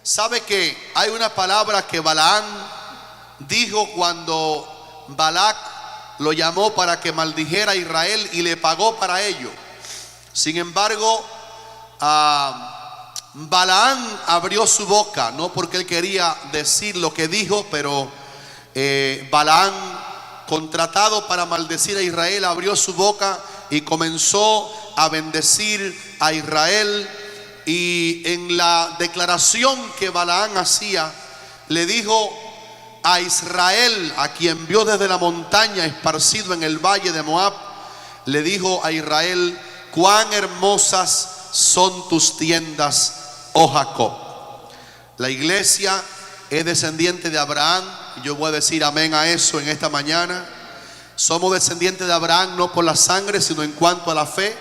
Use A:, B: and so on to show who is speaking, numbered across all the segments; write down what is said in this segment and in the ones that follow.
A: ¿Sabe que hay una palabra que Balaam dijo cuando Balac lo llamó para que maldijera a Israel y le pagó para ello? Sin embargo, Balaam abrió su boca, no porque él quería decir lo que dijo, pero Balaam, contratado para maldecir a Israel, abrió su boca y comenzó a bendecir a Israel. Y en la declaración que Balaam hacía, le dijo a Israel, a quien vio desde la montaña esparcido en el valle de Moab, le dijo a Israel: cuán hermosas son tus tiendas, oh Jacob. La iglesia es descendiente de Abraham. Yo voy a decir amén a eso en esta mañana. Somos descendientes de Abraham no por la sangre, sino en cuanto a la fe.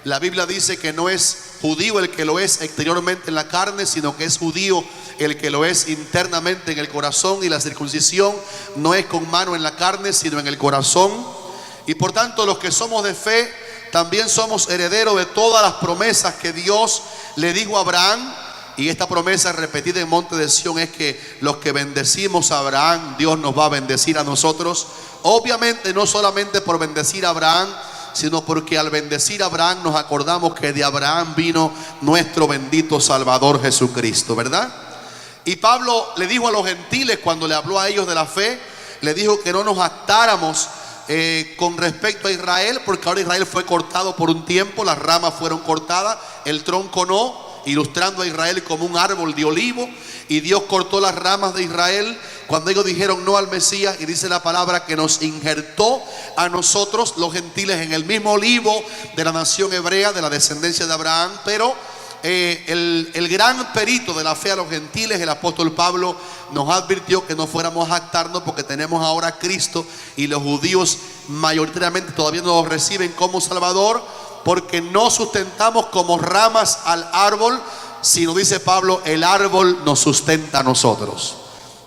A: La Biblia dice que no es judío el que lo es exteriormente en la carne, sino que es judío el que lo es internamente en el corazón. Y la circuncisión no es con mano en la carne, sino en el corazón. Y por tanto, los que somos de fe también somos herederos de todas las promesas que Dios le dijo a Abraham. Y esta promesa repetida en Monte de Sión es que los que bendecimos a Abraham, Dios nos va a bendecir a nosotros. Obviamente no solamente por bendecir a Abraham, sino porque al bendecir a Abraham nos acordamos que de Abraham vino nuestro bendito Salvador Jesucristo, ¿verdad? Y Pablo le dijo a los gentiles, cuando le habló a ellos de la fe, le dijo que no nos jactáramos con respecto a Israel, porque ahora Israel fue cortado por un tiempo, las ramas fueron cortadas, el tronco no, ilustrando a Israel como un árbol de olivo. Y Dios cortó las ramas de Israel cuando ellos dijeron no al Mesías, y dice la palabra que nos injertó a nosotros los gentiles en el mismo olivo de la nación hebrea, de la descendencia de Abraham. Pero el gran perito de la fe a los gentiles, el apóstol Pablo, nos advirtió que no fuéramos a jactarnos, porque tenemos ahora a Cristo, y los judíos mayoritariamente todavía no lo reciben como Salvador, porque no sustentamos como ramas al árbol, sino, dice Pablo, el árbol nos sustenta a nosotros.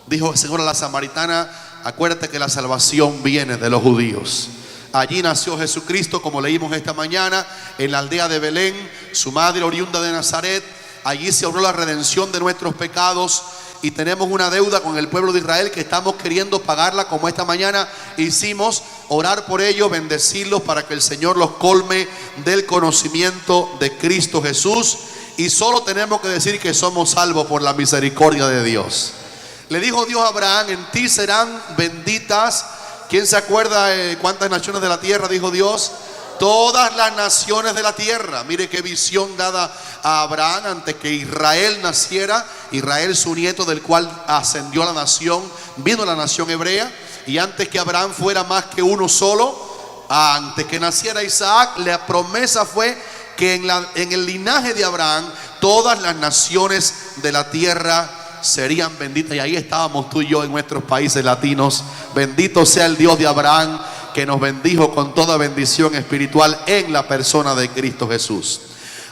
A: Dijo el Señor a la samaritana: acuérdate que la salvación viene de los judíos. Allí nació Jesucristo, como leímos esta mañana, en la aldea de Belén, su madre oriunda de Nazaret. Allí se obró la redención de nuestros pecados, y tenemos una deuda con el pueblo de Israel que estamos queriendo pagarla, como esta mañana hicimos. Orar por ellos, bendecirlos para que el Señor los colme del conocimiento de Cristo Jesús. Y solo tenemos que decir que somos salvos por la misericordia de Dios. Le dijo Dios a Abraham: en ti serán benditas. ¿Quién se acuerda cuántas naciones de la tierra dijo Dios? Todas las naciones de la tierra. Mire qué visión dada a Abraham antes que Israel naciera. Israel, su nieto, del cual ascendió la nación, vino la nación hebrea. Y antes que Abraham fuera más que uno solo, antes que naciera Isaac, la promesa fue que en el linaje de Abraham todas las naciones de la tierra serían benditas. Y ahí estábamos tú y yo en nuestros países latinos. Bendito sea el Dios de Abraham, que nos bendijo con toda bendición espiritual en la persona de Cristo Jesús.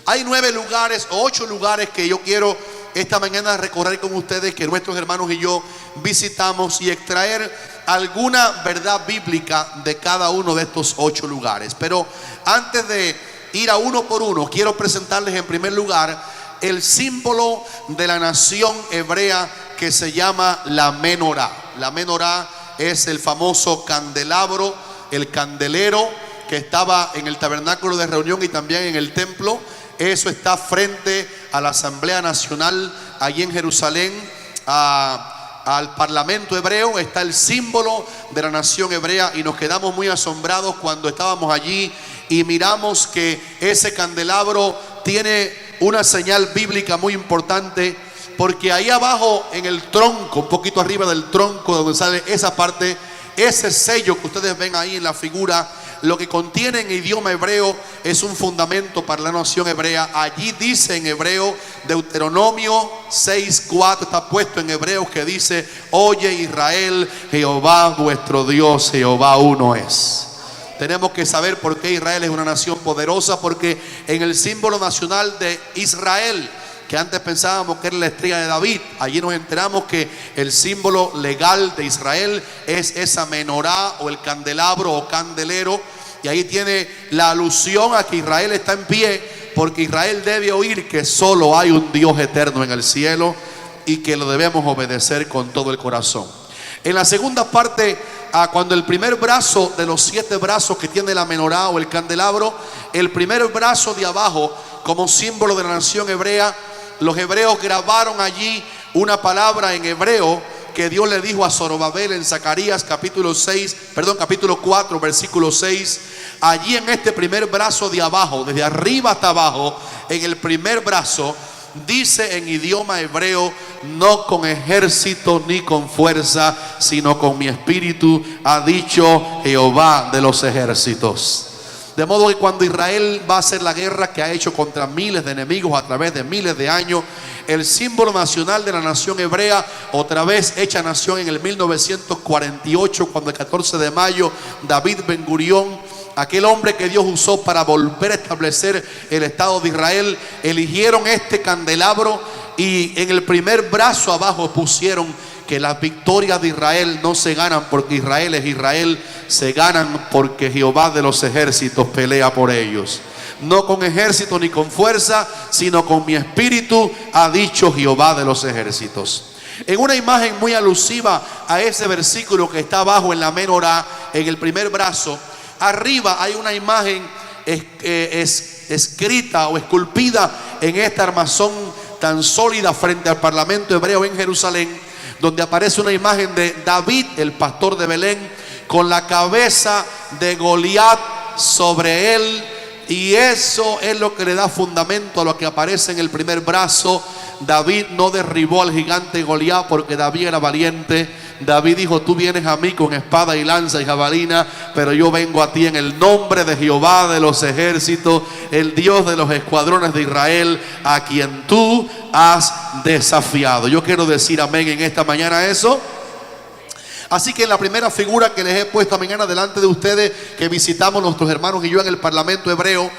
A: Hay 9 lugares o 8 lugares que yo quiero esta mañana recorrer con ustedes, que nuestros hermanos y yo visitamos, y extraer alguna verdad bíblica de cada uno de estos 8 lugares. Pero antes de ir a uno por uno, quiero presentarles en primer lugar el símbolo de la nación hebrea, que se llama la menorá. La menorá es el famoso candelabro, el candelero que estaba en el tabernáculo de reunión y también en el templo. Eso está frente a la Asamblea Nacional allí en Jerusalén, al Parlamento hebreo. Está el símbolo de la nación hebrea, y nos quedamos muy asombrados cuando estábamos allí y miramos que ese candelabro tiene una señal bíblica muy importante, porque ahí abajo en el tronco, un poquito arriba del tronco donde sale esa parte, ese sello que ustedes ven ahí en la figura, lo que contiene en idioma hebreo es un fundamento para la nación hebrea. Allí dice en hebreo, Deuteronomio 6:4, está puesto en hebreo, que dice: oye Israel, Jehová vuestro Dios, Jehová uno es. Tenemos que saber por qué Israel es una nación poderosa, porque en el símbolo nacional de Israel, que antes pensábamos que era la estrella de David, allí nos enteramos que el símbolo legal de Israel es esa menorá, o el candelabro o candelero. Y ahí tiene la alusión a que Israel está en pie, porque Israel debe oír que solo hay un Dios eterno en el cielo, y que lo debemos obedecer con todo el corazón. En la segunda parte, cuando el primer brazo de los 7 brazos que tiene la menorá o el candelabro, el primer brazo de abajo, como símbolo de la nación hebrea, los hebreos grabaron allí una palabra en hebreo que Dios le dijo a Zorobabel en Zacarías capítulo 4, versículo 6. Allí en este primer brazo de abajo, desde arriba hasta abajo, en el primer brazo, dice en idioma hebreo: no con ejército ni con fuerza, sino con mi espíritu, ha dicho Jehová de los ejércitos. De modo que cuando Israel va a hacer la guerra que ha hecho contra miles de enemigos a través de miles de años, el símbolo nacional de la nación hebrea, otra vez hecha nación en el 1948, cuando el 14 de mayo David Ben Gurión, aquel hombre que Dios usó para volver a establecer el Estado de Israel, eligieron este candelabro y en el primer brazo abajo pusieron que las victorias de Israel no se ganan porque Israel es Israel, se ganan porque Jehová de los ejércitos pelea por ellos. No con ejército ni con fuerza, sino con mi espíritu, ha dicho Jehová de los ejércitos. En una imagen muy alusiva a ese versículo que está abajo en la menorá, en el primer brazo, arriba hay una imagen escrita o esculpida en esta armazón tan sólida frente al parlamento hebreo en Jerusalén, donde aparece una imagen de David, el pastor de Belén, con la cabeza de Goliat sobre él. Y eso es lo que le da fundamento a lo que aparece en el primer brazo. David no derribó al gigante Goliat porque David era valiente. David dijo: tú vienes a mí con espada y lanza y jabalina, pero yo vengo a ti en el nombre de Jehová de los ejércitos, el Dios de los escuadrones de Israel, a quien tú has desafiado. Yo quiero decir amén en esta mañana eso. Así que en la primera figura que les he puesto mañana delante de ustedes, que visitamos nuestros hermanos y yo en el parlamento hebreo,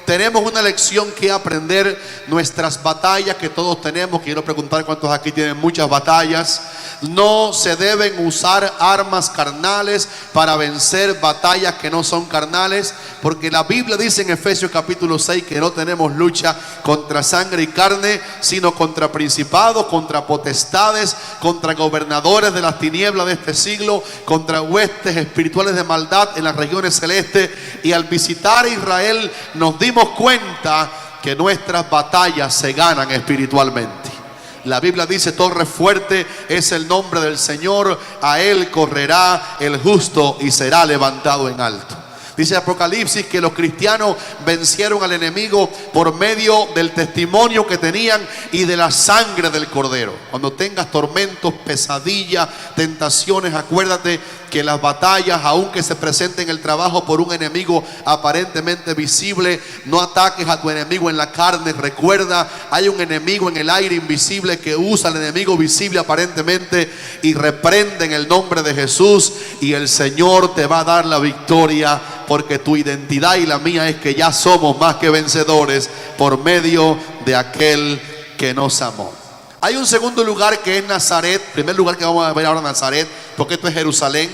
A: tenemos una lección que aprender. Nuestras batallas que todos tenemos, quiero preguntar cuántos aquí tienen muchas batallas. No se deben usar armas carnales para vencer batallas que no son carnales, porque la Biblia dice en Efesios capítulo 6 que no tenemos lucha contra sangre y carne, sino contra principados, contra potestades, contra gobernadores de las tinieblas de este siglo, contra huestes espirituales de maldad en las regiones celestes. Y al visitar Israel nos dimos cuenta que nuestras batallas se ganan espiritualmente. La Biblia dice: torre fuerte es el nombre del Señor, a él correrá el justo y será levantado en alto. Dice Apocalipsis que los cristianos vencieron al enemigo por medio del testimonio que tenían y de la sangre del Cordero. Cuando tengas tormentos, pesadillas, tentaciones, acuérdate que las batallas, aunque se presenten en el trabajo por un enemigo aparentemente visible, no ataques a tu enemigo en la carne. Recuerda, hay un enemigo en el aire invisible que usa al enemigo visible aparentemente, y reprende en el nombre de Jesús, y el Señor te va a dar la victoria, porque tu identidad y la mía es que ya somos más que vencedores por medio de aquel que nos amó. Hay un segundo lugar que es Nazaret. Primer lugar que vamos a ver ahora, Nazaret, porque esto es Jerusalén.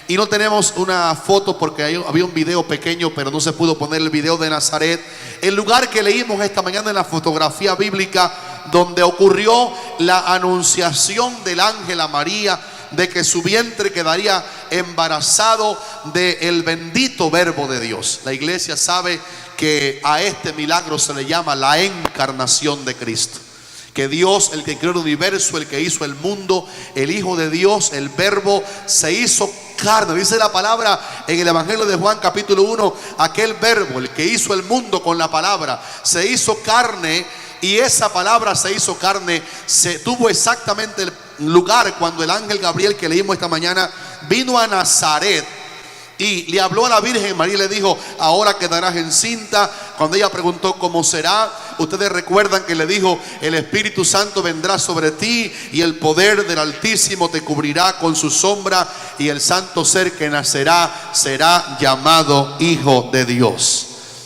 A: Y no tenemos una foto porque había un video pequeño, pero no se pudo poner el video de Nazaret. El lugar que leímos esta mañana en la fotografía bíblica, donde ocurrió la anunciación del ángel a María de que su vientre quedaría embarazado del bendito verbo de Dios. La iglesia sabe que a este milagro se le llama la encarnación de Cristo. Que Dios, el que creó el universo, el que hizo el mundo, el Hijo de Dios, el Verbo, se hizo carne. Dice la palabra en el Evangelio de Juan capítulo 1, aquel Verbo, el que hizo el mundo con la palabra, se hizo carne. Y esa palabra se hizo carne, se tuvo exactamente el lugar cuando el ángel Gabriel, que leímos esta mañana, vino a Nazaret y le habló a la Virgen María y le dijo: ahora quedarás encinta. Cuando ella preguntó cómo será, ustedes recuerdan que le dijo: el Espíritu Santo vendrá sobre ti y el poder del Altísimo te cubrirá con su sombra, y el santo ser que nacerá será llamado Hijo de Dios.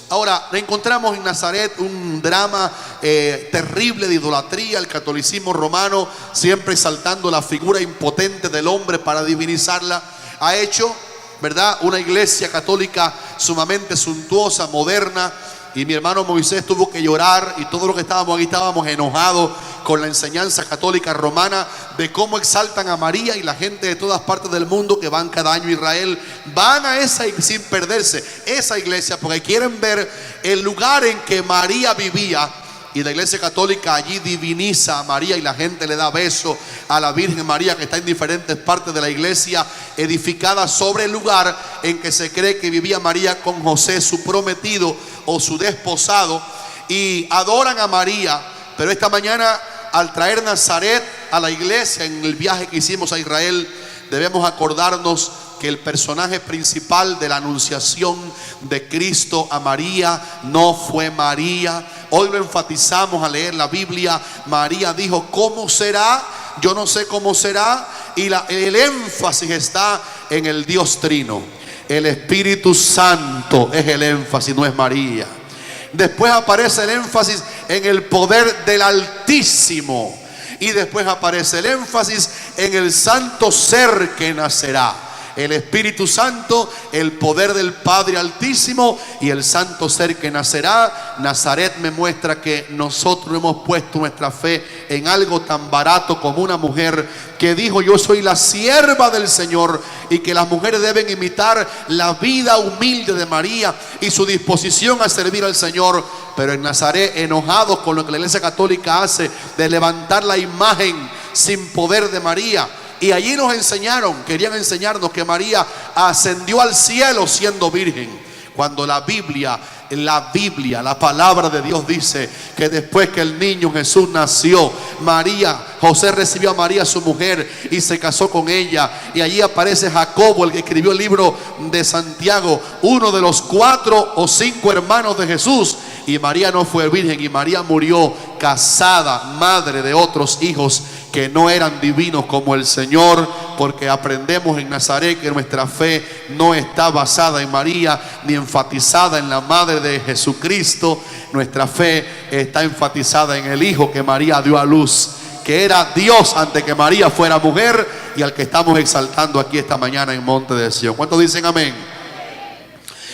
A: Ahora, encontramos en Nazaret un drama terrible de idolatría. El catolicismo romano, siempre exaltando la figura impotente del hombre para divinizarla, ha hecho, ¿verdad?, una iglesia católica sumamente suntuosa, moderna. Y mi hermano Moisés tuvo que llorar, y todos los que estábamos aquí estábamos enojados con la enseñanza católica romana de cómo exaltan a María, y la gente de todas partes del mundo que van cada año a Israel van a esa, sin perderse esa iglesia, porque quieren ver el lugar en que María vivía. Y la iglesia católica allí diviniza a María y la gente le da beso a la Virgen María, que está en diferentes partes de la iglesia, edificada sobre el lugar en que se cree que vivía María con José, su prometido o su desposado, y adoran a María. Pero esta mañana, al traer Nazaret a la iglesia en el viaje que hicimos a Israel, debemos acordarnos que el personaje principal de la anunciación de Cristo a María no fue María. Hoy lo enfatizamos al leer la Biblia. María dijo: ¿cómo será? Yo no sé cómo será. Y el énfasis está en el Dios Trino. El Espíritu Santo es el énfasis, no es María. Después aparece el énfasis en el poder del Altísimo. Y después aparece el énfasis en el santo ser que nacerá. El Espíritu Santo, el poder del Padre Altísimo y el santo ser que nacerá. Nazaret me muestra que nosotros hemos puesto nuestra fe en algo tan barato como una mujer que dijo: yo soy la sierva del Señor, y que las mujeres deben imitar la vida humilde de María y su disposición a servir al Señor. Pero en Nazaret, enojados con lo que la Iglesia Católica hace de levantar la imagen sin poder de María, y allí nos enseñaron, querían enseñarnos que María ascendió al cielo siendo virgen, cuando la Biblia, la palabra de Dios dice que después que el niño Jesús nació, José recibió a María su mujer y se casó con ella. Y allí aparece Jacobo, el que escribió el libro de Santiago, uno de los 4 o 5 hermanos de Jesús. Y María no fue virgen, y María murió casada, madre de otros hijos que no eran divinos como el Señor, porque aprendemos en Nazaret que nuestra fe no está basada en María ni enfatizada en la madre de Jesucristo. Nuestra fe está enfatizada en el Hijo que María dio a luz, que era Dios antes que María fuera mujer, y al que estamos exaltando aquí esta mañana en Monte de Sión. ¿Cuántos dicen amén?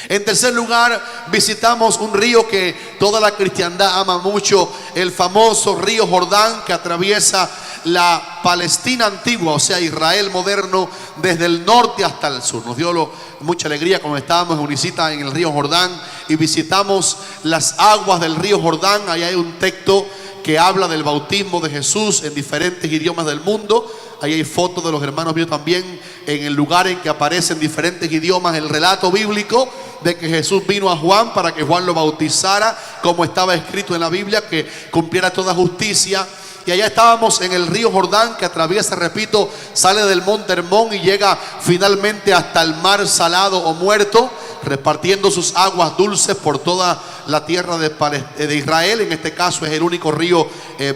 A: En tercer lugar, visitamos un río que toda la cristiandad ama mucho, el famoso río Jordán, que atraviesa la Palestina antigua, o sea, Israel moderno, desde el norte hasta el sur. Nos dio mucha alegría cuando estábamos en Unicita en el río Jordán y visitamos las aguas del río Jordán. Ahí hay un texto que habla del bautismo de Jesús en diferentes idiomas del mundo. Ahí hay fotos de los hermanos míos también en el lugar en que aparece en diferentes idiomas el relato bíblico de que Jesús vino a Juan para que Juan lo bautizara, como estaba escrito en la Biblia, que cumpliera toda justicia. Y allá estábamos en el río Jordán, que atraviesa, repito, sale del monte Hermón y llega finalmente hasta el mar Salado o Muerto, repartiendo sus aguas dulces por toda la tierra de Israel. En este caso es el único río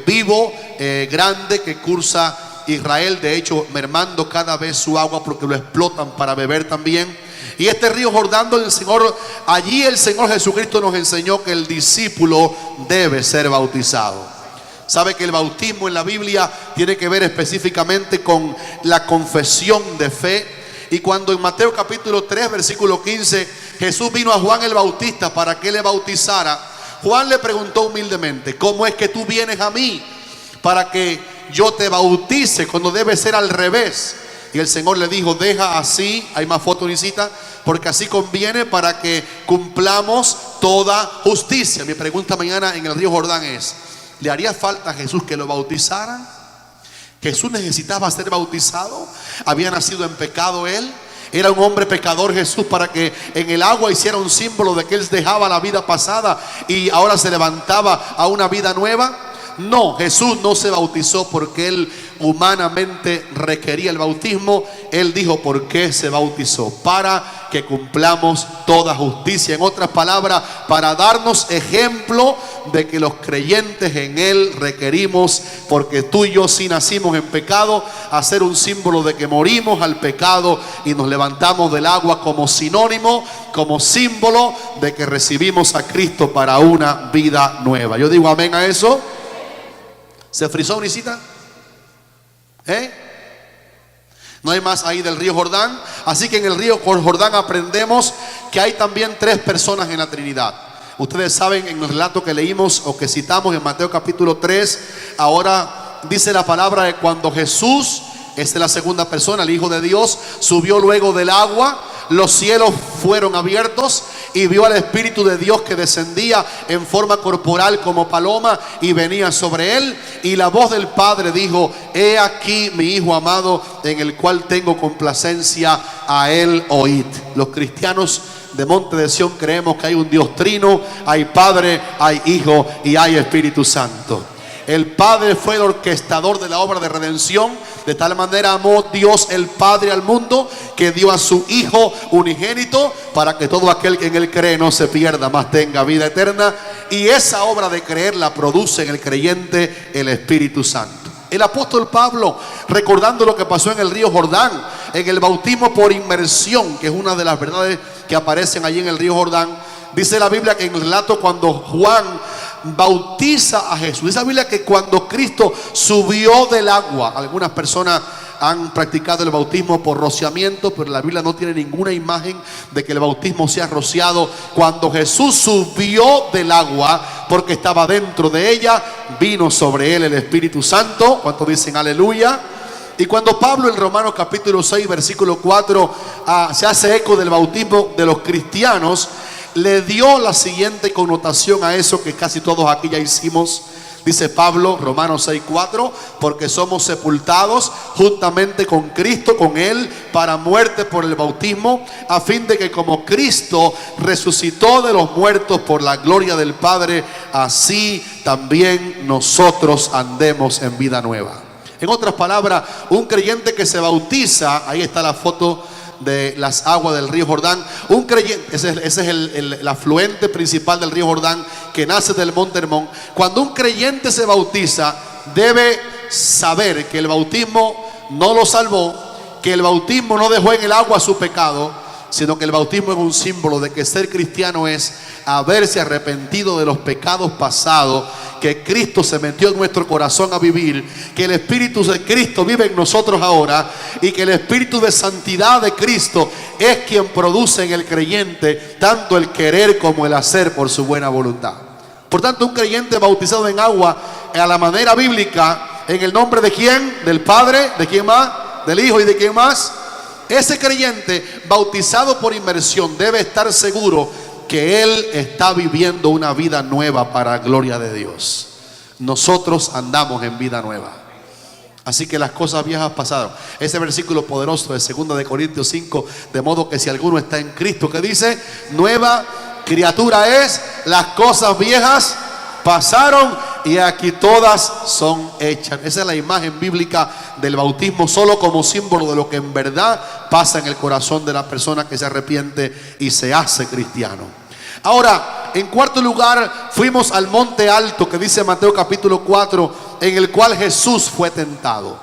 A: vivo, grande, que cursa Israel, de hecho mermando cada vez su agua porque lo explotan para beber también. Y este río Jordán, allí el Señor Jesucristo nos enseñó que el discípulo debe ser bautizado. Sabe que el bautismo en la Biblia tiene que ver específicamente con la confesión de fe. Y cuando en Mateo capítulo 3 versículo 15 Jesús vino a Juan el Bautista para que le bautizara, Juan le preguntó humildemente: ¿cómo es que tú vienes a mí para que yo te bautice cuando debe ser al revés? Y el Señor le dijo: deja así, hay más fotos, Unicita, porque así conviene para que cumplamos toda justicia. Mi pregunta mañana en el río Jordán es: ¿le haría falta a Jesús que lo bautizaran? ¿Jesús necesitaba ser bautizado? ¿Había nacido en pecado él? ¿Era un hombre pecador Jesús para que en el agua hiciera un símbolo de que él dejaba la vida pasada y ahora se levantaba a una vida nueva? No, Jesús no se bautizó porque él humanamente requería el bautismo. Él dijo por qué se bautizó: para que cumplamos toda justicia. En otras palabras, para darnos ejemplo de que los creyentes en él requerimos, porque tú y yo sí nacimos en pecado, hacer un símbolo de que morimos al pecado y nos levantamos del agua como sinónimo, como símbolo de que recibimos a Cristo para una vida nueva. Yo digo amén a eso. ¿Se frizó, Unicita? No hay más ahí del río Jordán. Así que en el río Jordán aprendemos que hay también 3 personas en la Trinidad. Ustedes saben, en el relato que leímos o que citamos en Mateo capítulo 3, ahora dice la palabra de cuando Jesús, esta es la segunda persona, el Hijo de Dios, subió luego del agua, los cielos fueron abiertos y vio al Espíritu de Dios que descendía en forma corporal como paloma y venía sobre él, y la voz del Padre dijo: he aquí mi Hijo amado, en el cual tengo complacencia, a él oíd. Los cristianos de Monte de Sión creemos que hay un Dios trino, hay Padre, hay Hijo y hay Espíritu Santo. El Padre fue el orquestador de la obra de redención. De tal manera amó Dios el Padre al mundo, que dio a su Hijo unigénito, para que todo aquel que en él cree no se pierda, mas tenga vida eterna. Y esa obra de creer la produce en el creyente el Espíritu Santo. El apóstol Pablo, recordando lo que pasó en el río Jordán, en el bautismo por inmersión, que es una de las verdades que aparecen allí en el río Jordán, dice la Biblia que en el relato cuando Juan bautiza a Jesús, dice la Biblia que cuando Cristo subió del agua, algunas personas han practicado el bautismo por rociamiento, pero la Biblia no tiene ninguna imagen de que el bautismo sea rociado. Cuando Jesús subió del agua, porque estaba dentro de ella, vino sobre él el Espíritu Santo. ¿Cuántos dicen aleluya? Y cuando Pablo en Romanos capítulo 6 versículo 4 se hace eco del bautismo de los cristianos, le dio la siguiente connotación a eso que casi todos aquí ya hicimos. Dice Pablo, Romanos 6:4, porque somos sepultados juntamente con Cristo, con él, para muerte por el bautismo, a fin de que como Cristo resucitó de los muertos por la gloria del Padre, así también nosotros andemos en vida nueva. En otras palabras, un creyente que se bautiza, ahí está la foto de las aguas del río Jordán, un creyente, ese es el afluente principal del río Jordán que nace del monte Hermón. Cuando un creyente se bautiza, debe saber que el bautismo no lo salvó, que el bautismo no dejó en el agua su pecado, sino que el bautismo es un símbolo de que ser cristiano es haberse arrepentido de los pecados pasados, que Cristo se metió en nuestro corazón a vivir, que el Espíritu de Cristo vive en nosotros ahora, y que el Espíritu de santidad de Cristo es quien produce en el creyente tanto el querer como el hacer por su buena voluntad. Por tanto, un creyente bautizado en agua a la manera bíblica, ¿en el nombre de quién? Del Padre, ¿de quién más? Del Hijo y ¿de quién más? Ese creyente bautizado por inmersión debe estar seguro que él está viviendo una vida nueva para la gloria de Dios. Nosotros andamos en vida nueva. Así que las cosas viejas pasaron. Ese versículo poderoso de 2 de Corintios 5, de modo que si alguno está en Cristo, que dice, nueva criatura es, las cosas viejas pasaron y aquí todas son hechas. Esa es la imagen bíblica del bautismo, solo como símbolo de lo que en verdad pasa en el corazón de la persona que se arrepiente y se hace cristiano. Ahora, en cuarto lugar, fuimos al monte alto que dice Mateo capítulo 4, en el cual Jesús fue tentado.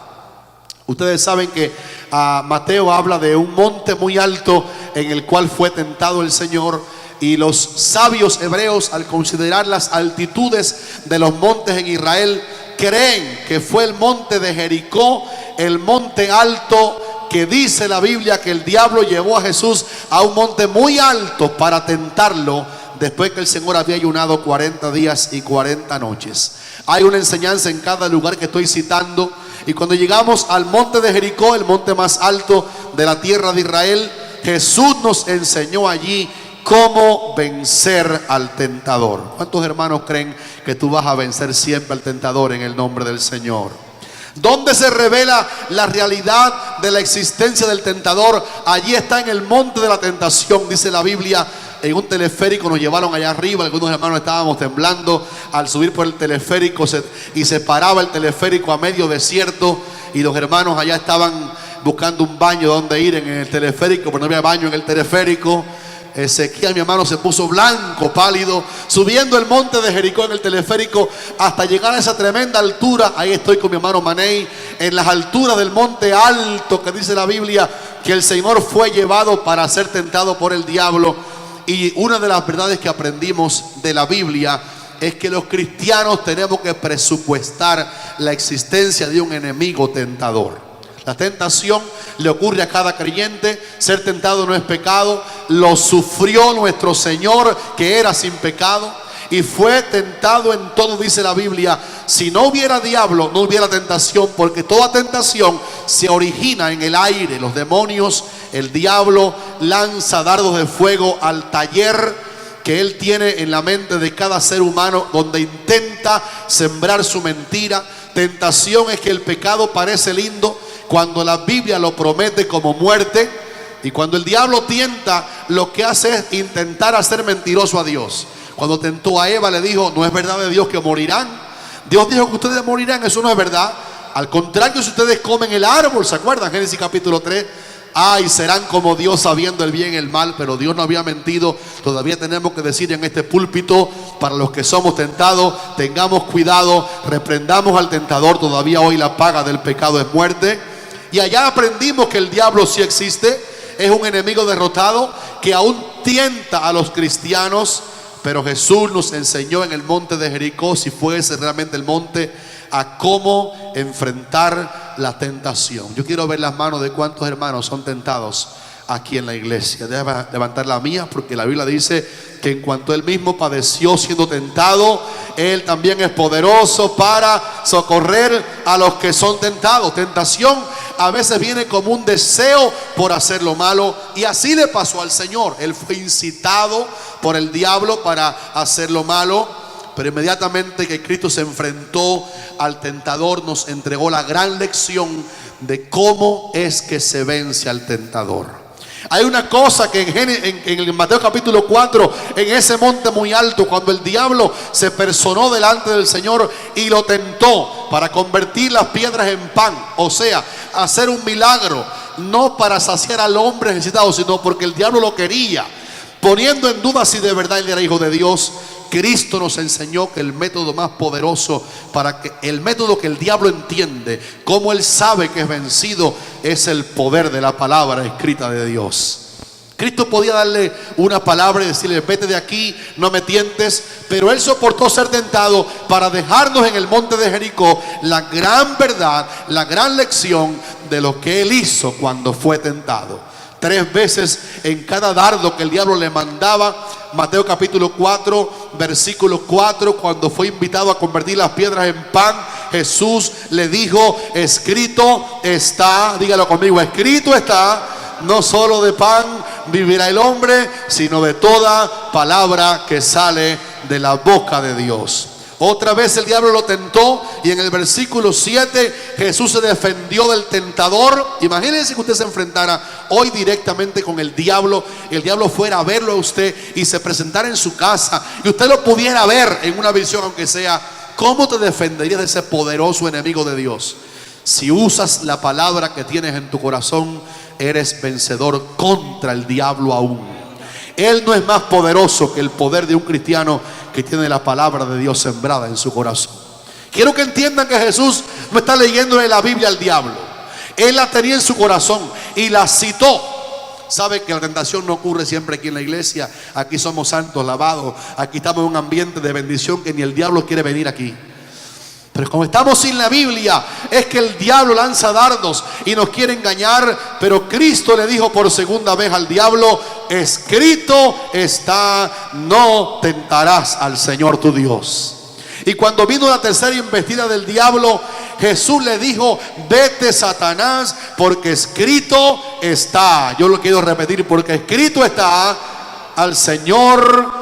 A: Ustedes saben que Mateo habla de un monte muy alto en el cual fue tentado el Señor. Y los sabios hebreos, al considerar las altitudes de los montes en Israel, creen que fue el monte de Jericó, el monte alto que dice la Biblia que el diablo llevó a Jesús a un monte muy alto para tentarlo, después que el Señor había ayunado 40 días y 40 noches. Hay una enseñanza en cada lugar que estoy citando. Y cuando llegamos al monte de Jericó, el monte más alto de la tierra de Israel, Jesús nos enseñó allí cómo vencer al tentador. ¿Cuántos hermanos creen que tú vas a vencer siempre al tentador en el nombre del Señor? ¿Dónde se revela la realidad de la existencia del tentador? Allí está en el monte de la tentación, dice la Biblia. En un teleférico nos llevaron allá arriba, algunos hermanos estábamos temblando al subir por el teleférico y se paraba el teleférico a medio desierto y los hermanos allá estaban buscando un baño donde ir en el teleférico, pero no había baño en el teleférico. Ezequiel, mi hermano, se puso blanco, pálido, subiendo el monte de Jericó en el teleférico hasta llegar a esa tremenda altura. Ahí estoy con mi hermano Manei, en las alturas del monte alto que dice la Biblia que el Señor fue llevado para ser tentado por el diablo. Y una de las verdades que aprendimos de la Biblia es que los cristianos tenemos que presupuestar la existencia de un enemigo tentador. La tentación le ocurre a cada creyente. Ser tentado no es pecado. Lo sufrió nuestro Señor, que era sin pecado, y fue tentado en todo, dice la Biblia. Si no hubiera diablo, no hubiera tentación, porque toda tentación se origina en el aire. Los demonios, el diablo lanza dardos de fuego al taller que él tiene en la mente de cada ser humano, donde intenta sembrar su mentira. Tentación es que el pecado parece lindo cuando la Biblia lo promete como muerte, y cuando el diablo tienta, lo que hace es intentar hacer mentiroso a Dios. Cuando tentó a Eva, le dijo: no es verdad de Dios que morirán. Dios dijo que ustedes morirán. Eso no es verdad. Al contrario, si ustedes comen el árbol, ¿se acuerdan? Génesis capítulo 3. Ay, serán como Dios sabiendo el bien y el mal. Pero Dios no había mentido. Todavía tenemos que decir en este púlpito, para los que somos tentados, tengamos cuidado, reprendamos al tentador. Todavía hoy la paga del pecado es muerte. Y allá aprendimos que el diablo sí existe. Es un enemigo derrotado que aún tienta a los cristianos. Pero Jesús nos enseñó en el monte de Jericó, si fuese realmente el monte, a cómo enfrentar la tentación. Yo quiero ver las manos de cuántos hermanos son tentados aquí en la iglesia. Déjame levantar la mía, porque la Biblia dice que en cuanto él mismo padeció siendo tentado, él también es poderoso para socorrer a los que son tentados. Tentación a veces viene como un deseo por hacer lo malo, y así le pasó al Señor. Él fue incitado por el diablo para hacer lo malo, pero inmediatamente que Cristo se enfrentó al tentador, nos entregó la gran lección de cómo es que se vence al tentador. Hay una cosa que en Mateo capítulo 4, en ese monte muy alto, cuando el diablo se personó delante del Señor y lo tentó para convertir las piedras en pan, o sea, hacer un milagro, no para saciar al hombre necesitado, sino porque el diablo lo quería, poniendo en duda si de verdad él era hijo de Dios. Cristo nos enseñó que el método más poderoso, el método que el diablo entiende, cómo él sabe que es vencido, es el poder de la palabra escrita de Dios. Cristo podía darle una palabra y decirle: vete de aquí, no me tientes. Pero él soportó ser tentado para dejarnos en el monte de Jericó la gran verdad, la gran lección de lo que él hizo cuando fue tentado. 3 veces en cada dardo que el diablo le mandaba. Mateo capítulo 4, versículo 4, cuando fue invitado a convertir las piedras en pan, Jesús le dijo: escrito está, dígalo conmigo, escrito está, no solo de pan vivirá el hombre, sino de toda palabra que sale de la boca de Dios. Otra vez el diablo lo tentó, y en el versículo 7 Jesús se defendió del tentador. Imagínense que usted se enfrentara hoy directamente con el diablo fuera a verlo a usted y se presentara en su casa y usted lo pudiera ver en una visión, aunque sea. ¿Cómo te defenderías de ese poderoso enemigo de Dios? Si usas la palabra que tienes en tu corazón, eres vencedor contra el diablo aún. Él no es más poderoso que el poder de un cristiano que tiene la palabra de Dios sembrada en su corazón. Quiero que entiendan que Jesús no está leyéndole la Biblia al diablo. Él la tenía en su corazón y la citó. Sabe que la tentación no ocurre siempre aquí en la iglesia. Aquí somos santos, lavados. Aquí estamos en un ambiente de bendición que ni el diablo quiere venir aquí. Pero como estamos sin la Biblia, es que el diablo lanza dardos y nos quiere engañar. Pero Cristo le dijo por segunda vez al diablo: escrito está, no tentarás al Señor tu Dios. Y cuando vino la tercera embestida del diablo, Jesús le dijo: vete, Satanás, porque escrito está. Yo lo quiero repetir: porque escrito está, al Señor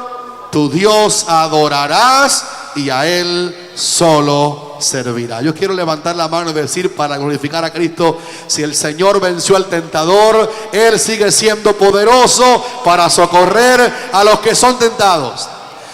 A: tu Dios adorarás y a Él solo servirá. Yo quiero levantar la mano y decir, para glorificar a Cristo: si el Señor venció al tentador, Él sigue siendo poderoso para socorrer a los que son tentados.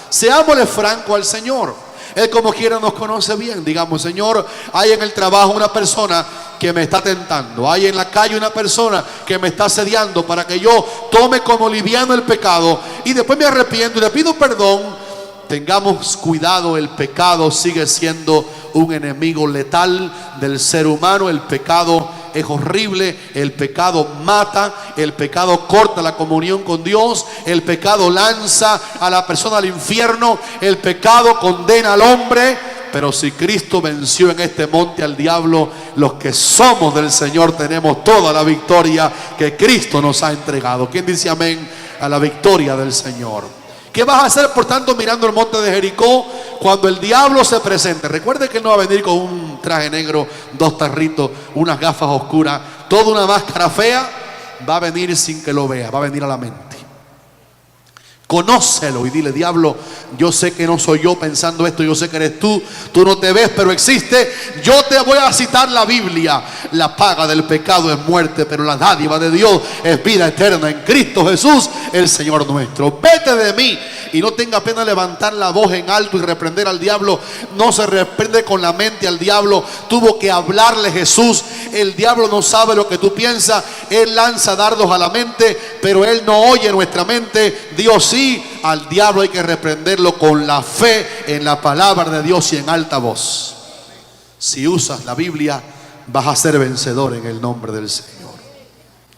A: Seámosle franco al Señor. Él, como quiera, nos conoce bien. Digamos: Señor, hay en el trabajo una persona que me está tentando, hay en la calle una persona que me está asediando para que yo tome como liviano el pecado y después me arrepiento y le pido perdón. Tengamos cuidado, el pecado sigue siendo un enemigo letal del ser humano. El pecado es horrible, el pecado mata, el pecado corta la comunión con Dios, el pecado lanza a la persona al infierno, el pecado condena al hombre. Pero si Cristo venció en este monte al diablo, los que somos del Señor tenemos toda la victoria que Cristo nos ha entregado. ¿Quién dice amén a la victoria del Señor? ¿Qué vas a hacer, por tanto, mirando el monte de Jericó cuando el diablo se presente? Recuerde que él no va a venir con un traje negro, 2 tarritos, unas gafas oscuras, toda una máscara fea. Va a venir sin que lo vea, va a venir a la mente. Conócelo y dile: diablo, yo sé que no soy yo pensando esto, yo sé que eres tú, tú no te ves pero existe. Yo te voy a citar la Biblia: la paga del pecado es muerte, pero la dádiva de Dios es vida eterna en Cristo Jesús el Señor nuestro. Vete de mí. Y no tenga pena levantar la voz en alto y reprender al diablo. No se reprende con la mente al diablo, tuvo que hablarle Jesús. El diablo no sabe lo que tú piensas, él lanza dardos a la mente, pero él no oye nuestra mente. Dios sí. Al diablo hay que reprenderlo con la fe en la palabra de Dios y en alta voz. Si usas la Biblia, vas a ser vencedor en el nombre del Señor.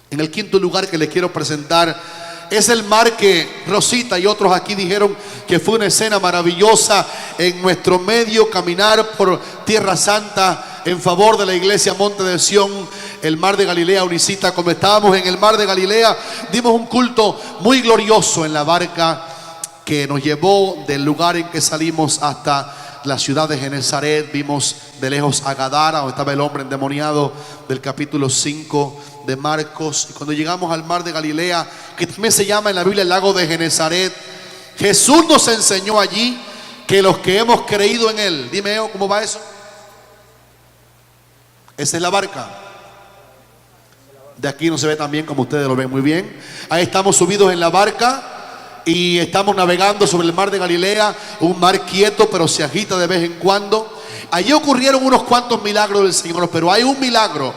A: En el quinto lugar que les quiero presentar es el mar que Rosita y otros aquí dijeron que fue una escena maravillosa en nuestro medio, caminar por Tierra Santa en favor de la iglesia Monte de Sión, el mar de Galilea. Unicita, como estábamos en el mar de Galilea, dimos un culto muy glorioso en la barca que nos llevó del lugar en que salimos hasta la ciudad de Genesaret. Vimos de lejos a Gadara, donde estaba el hombre endemoniado del capítulo 5 de Marcos. Y cuando llegamos al mar de Galilea, que también se llama en la Biblia el lago de Genesaret, Jesús nos enseñó allí que los que hemos creído en él, dime, ¿cómo va eso? Esa es la barca. De aquí no se ve tan bien como ustedes lo ven muy bien. Ahí estamos subidos en la barca y estamos navegando sobre el mar de Galilea, un mar quieto pero se agita de vez en cuando. Allí ocurrieron unos cuantos milagros del Señor, pero hay un milagro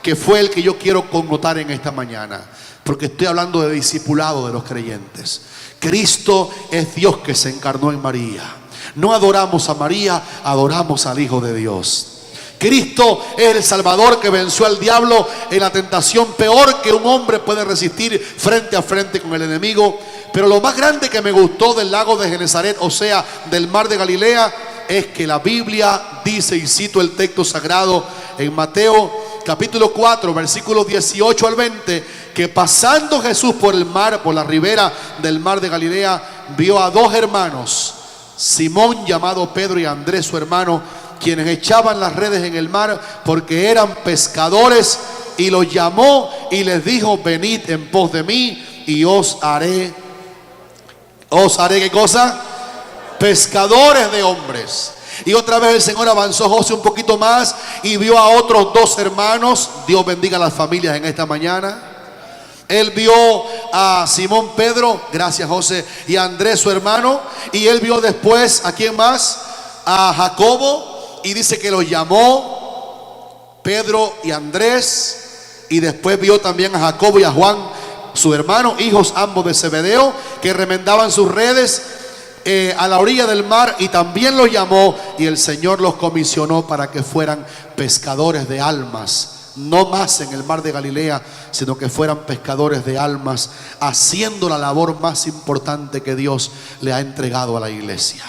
A: que fue el que yo quiero connotar en esta mañana, porque estoy hablando de discipulado de los creyentes. Cristo es Dios que se encarnó en María. No adoramos a María, adoramos al Hijo de Dios. Cristo es el Salvador que venció al diablo en la tentación peor que un hombre puede resistir frente a frente con el enemigo. Pero lo más grande que me gustó del lago de Genesaret, o sea, del mar de Galilea, es que la Biblia dice, y cito el texto sagrado en Mateo capítulo 4, versículos 18 al 20, que pasando Jesús por el mar, por la ribera del mar de Galilea, vio a 2 hermanos, Simón llamado Pedro y Andrés su hermano, quienes echaban las redes en el mar porque eran pescadores, y los llamó y les dijo: venid en pos de mí y os haré ¿qué cosa? Pescadores de hombres. Y otra vez el Señor avanzó José un poquito más y vio a otros 2 hermanos. Dios bendiga a las familias en esta mañana. Él vio a Simón Pedro, gracias José, y a Andrés su hermano. Y él vio después, ¿a quién más? A Jacobo. Y dice que los llamó Pedro y Andrés. Y después vio también a Jacobo y a Juan su hermano, hijos ambos de Zebedeo, que remendaban sus redes a la orilla del mar, y también los llamó, y el Señor los comisionó para que fueran pescadores de almas, no más en el mar de Galilea, sino que fueran pescadores de almas, haciendo la labor más importante que Dios le ha entregado a la iglesia.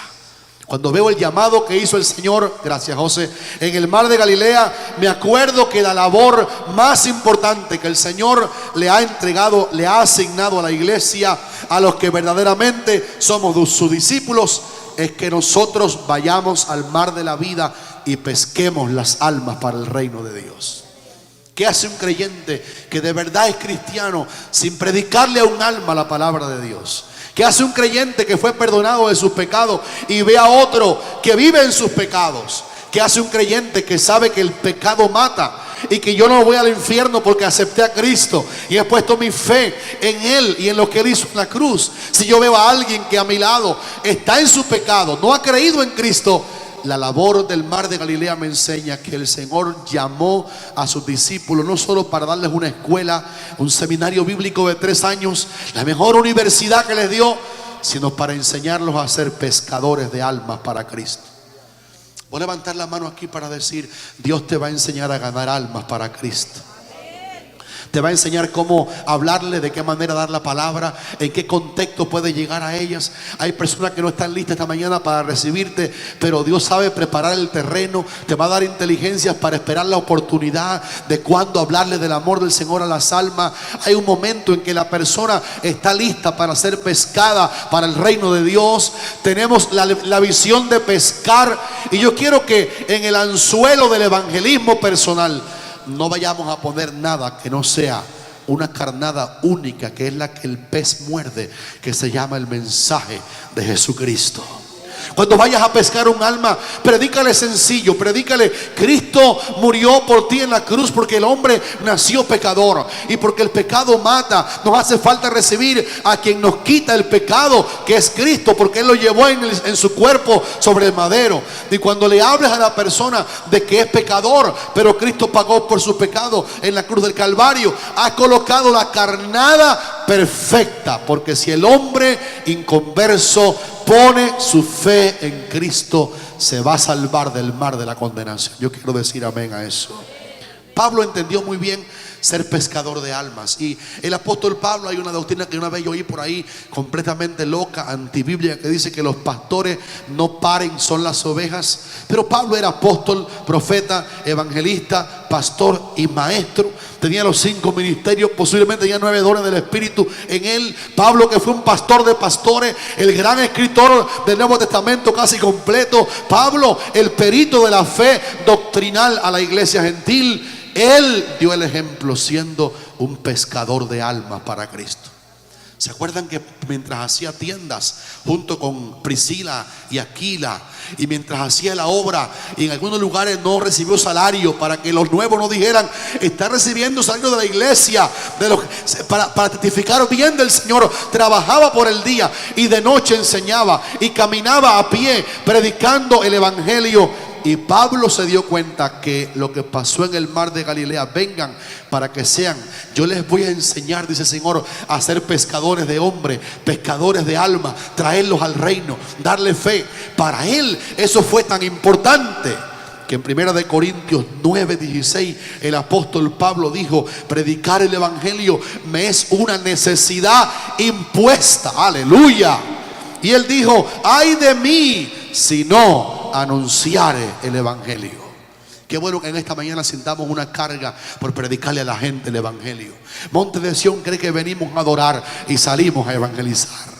A: Cuando veo el llamado que hizo el Señor, gracias José, en el mar de Galilea, me acuerdo que la labor más importante que el Señor le ha entregado, le ha asignado a la iglesia, a los que verdaderamente somos sus discípulos, es que nosotros vayamos al mar de la vida y pesquemos las almas para el reino de Dios. ¿Qué hace un creyente que de verdad es cristiano sin predicarle a un alma la palabra de Dios? ¿Qué hace un creyente que fue perdonado de sus pecados y ve a otro que vive en sus pecados? ¿Qué hace un creyente que sabe que el pecado mata y que yo no voy al infierno porque acepté a Cristo y he puesto mi fe en Él y en lo que Él hizo en la cruz? Si yo veo a alguien que a mi lado está en su pecado, no ha creído en Cristo, la labor del mar de Galilea me enseña que el Señor llamó a sus discípulos no solo para darles una escuela, un seminario bíblico de 3 años, la mejor universidad que les dio, sino para enseñarlos a ser pescadores de almas para Cristo. Voy a levantar la mano aquí para decir: Dios te va a enseñar a ganar almas para Cristo. Te va a enseñar cómo hablarle, de qué manera dar la palabra, en qué contexto puede llegar a ellas. Hay personas que no están listas esta mañana para recibirte, pero Dios sabe preparar el terreno. Te va a dar inteligencias para esperar la oportunidad de cuándo hablarle del amor del Señor a las almas. Hay un momento en que la persona está lista para ser pescada para el reino de Dios. Tenemos la visión de pescar, y yo quiero que en el anzuelo del evangelismo personal no vayamos a poner nada que no sea una carnada única, que es la que el pez muerde, que se llama el mensaje de Jesucristo. Cuando vayas a pescar un alma, predícale sencillo, predícale: Cristo murió por ti en la cruz porque el hombre nació pecador y porque el pecado mata. Nos hace falta recibir a quien nos quita el pecado, que es Cristo, porque Él lo llevó en su cuerpo sobre el madero. Y cuando le hables a la persona de que es pecador, pero Cristo pagó por su pecado en la cruz del Calvario, ha colocado la carnada perfecta, porque si el hombre inconverso pone su fe en Cristo, se va a salvar del mar de la condenación. Yo quiero decir amén a eso. Pablo entendió muy bien ser pescador de almas. Y el apóstol Pablo, hay una doctrina que una vez yo oí por ahí completamente loca, antibiblia, que dice que los pastores no paren, son las ovejas. Pero Pablo era apóstol, profeta, evangelista, pastor y maestro. Tenía los 5 ministerios, posiblemente tenía 9 dones del Espíritu en él. Pablo, que fue un pastor de pastores, el gran escritor del Nuevo Testamento casi completo. Pablo, el perito de la fe doctrinal a la iglesia gentil. Él dio el ejemplo siendo un pescador de almas para Cristo. ¿Se acuerdan que mientras hacía tiendas junto con Priscila y Aquila, y mientras hacía la obra, y en algunos lugares no recibió salario, para que los nuevos no dijeran: está recibiendo salario de la iglesia, para testificar bien del Señor? Trabajaba por el día y de noche enseñaba y caminaba a pie predicando el evangelio. Y Pablo se dio cuenta que lo que pasó en el mar de Galilea: vengan para que sean, yo les voy a enseñar, dice el Señor, a ser pescadores de hombres, pescadores de almas, traerlos al reino, darle fe. Para él eso fue tan importante que en 1 Corintios 9:16 el apóstol Pablo dijo: predicar el evangelio me es una necesidad impuesta. Aleluya. Y él dijo: ay de mí si no anunciare el evangelio. Qué bueno que en esta mañana sintamos una carga por predicarle a la gente el evangelio. Monte de Sión cree que venimos a adorar y salimos a evangelizar.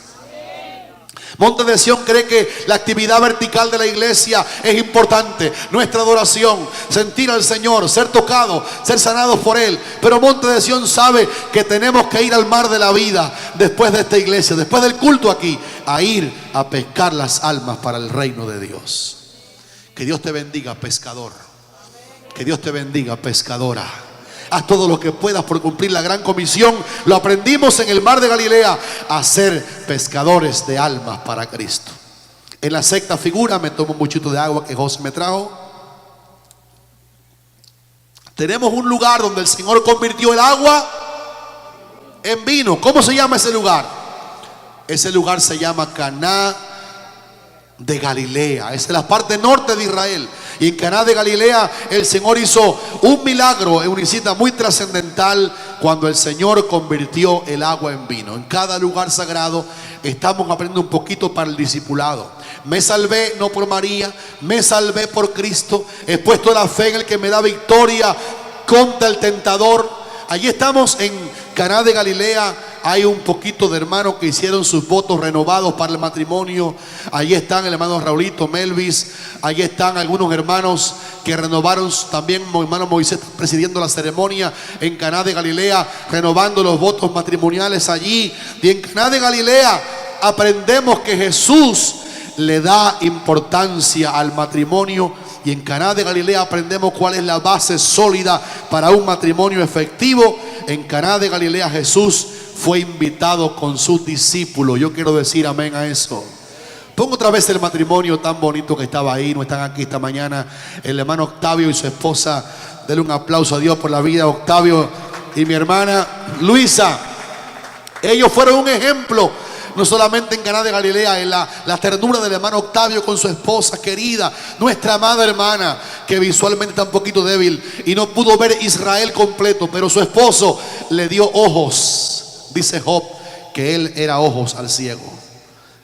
A: Monte de Sión cree que la actividad vertical de la iglesia es importante, nuestra adoración, sentir al Señor, ser tocados, ser sanados por Él. Pero Monte de Sión sabe que tenemos que ir al mar de la vida después de esta iglesia, después del culto aquí, a ir a pescar las almas para el reino de Dios. Que Dios te bendiga, pescador. Que Dios te bendiga, pescadora. Haz todo lo que puedas por cumplir la gran comisión. Lo aprendimos en el mar de Galilea, a ser pescadores de almas para Cristo. En la sexta figura, me tomo un muchito de agua que José me trajo. Tenemos un lugar donde el Señor convirtió el agua en vino. ¿Cómo se llama ese lugar? Ese lugar se llama Caná de Galilea. Esa es la parte norte de Israel. Y en Caná de Galilea el Señor hizo un milagro, una cita muy trascendental, cuando el Señor convirtió el agua en vino. En cada lugar sagrado estamos aprendiendo un poquito para el discipulado. Me salvé no por María, me salvé por Cristo. He puesto la fe en el que me da victoria contra el tentador. Allí estamos en Caná de Galilea. Hay un poquito de hermanos que hicieron sus votos renovados para el matrimonio. Allí están el hermano Raulito Melvis. Allí están algunos hermanos que renovaron también. Mi hermano Moisés presidiendo la ceremonia en Caná de Galilea, renovando los votos matrimoniales allí. Y en Caná de Galilea aprendemos que Jesús le da importancia al matrimonio. Y en Caná de Galilea aprendemos cuál es la base sólida para un matrimonio efectivo. En Caná de Galilea Jesús fue invitado con sus discípulos. Yo quiero decir amén a eso. Pongo otra vez el matrimonio tan bonito que estaba ahí. No están aquí esta mañana el hermano Octavio y su esposa. Denle un aplauso a Dios por la vida, Octavio y mi hermana Luisa. Ellos fueron un ejemplo no solamente en Caná de Galilea, en la ternura del hermano Octavio con su esposa querida, nuestra amada hermana, que visualmente está un poquito débil y no pudo ver Israel completo, pero su esposo le dio ojos. Dice Job que él era ojos al ciego.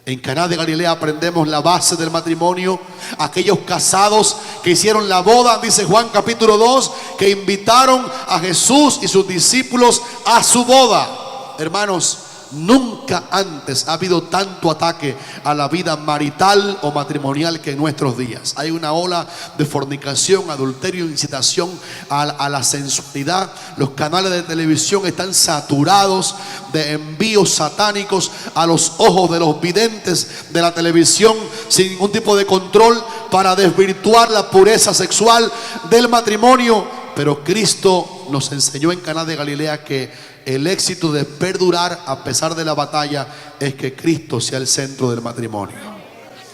A: En Caná de Galilea aprendemos la base del matrimonio. Aquellos casados que hicieron la boda, dice Juan capítulo 2, que invitaron a Jesús y sus discípulos a su boda. Hermanos, nunca antes ha habido tanto ataque a la vida marital o matrimonial que en nuestros días. Hay una ola de fornicación, adulterio, incitación a la sensualidad. Los canales de televisión están saturados de envíos satánicos a los ojos de los videntes de la televisión, sin ningún tipo de control, para desvirtuar la pureza sexual del matrimonio. Pero Cristo nos enseñó en Caná de Galilea que el éxito de perdurar a pesar de la batalla es que Cristo sea el centro del matrimonio.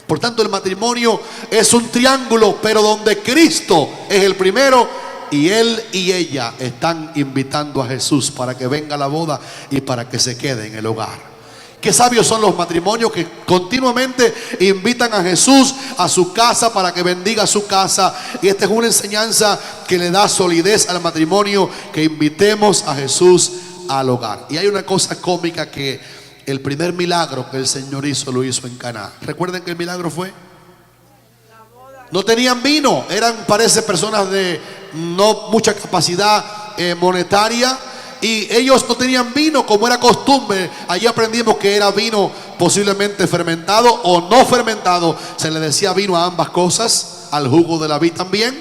A: Por tanto, el matrimonio es un triángulo, pero donde Cristo es el primero y él y ella están invitando a Jesús para que venga a la boda y para que se quede en el hogar. Qué sabios son los matrimonios que continuamente invitan a Jesús a su casa para que bendiga su casa. Y esta es una enseñanza que le da solidez al matrimonio, que invitemos a Jesús al hogar. Y hay una cosa cómica, que el primer milagro que el Señor hizo, lo hizo en Caná. ¿Recuerden que el milagro fue? No tenían vino, eran, parece, personas de no mucha capacidad monetaria, y ellos no tenían vino como era costumbre. Allí aprendimos que era vino posiblemente fermentado o no fermentado. Se le decía vino a ambas cosas, al jugo de la vid también.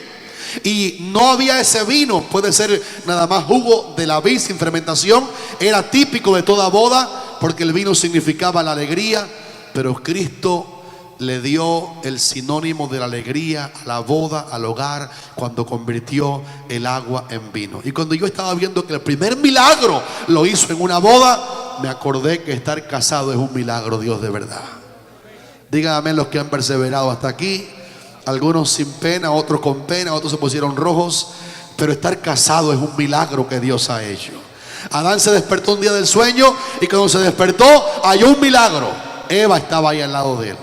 A: Y no había ese vino, puede ser nada más jugo de la vid sin fermentación. Era típico de toda boda, porque el vino significaba la alegría. Pero Cristo le dio el sinónimo de la alegría a la boda, al hogar, cuando convirtió el agua en vino. Y cuando yo estaba viendo que el primer milagro lo hizo en una boda, me acordé que estar casado es un milagro, Dios, de verdad. Díganme los que han perseverado hasta aquí. Algunos sin pena, otros con pena, otros se pusieron rojos. Pero estar casado es un milagro que Dios ha hecho. Adán se despertó un día del sueño y cuando se despertó halló un milagro. Eva estaba ahí al lado de él.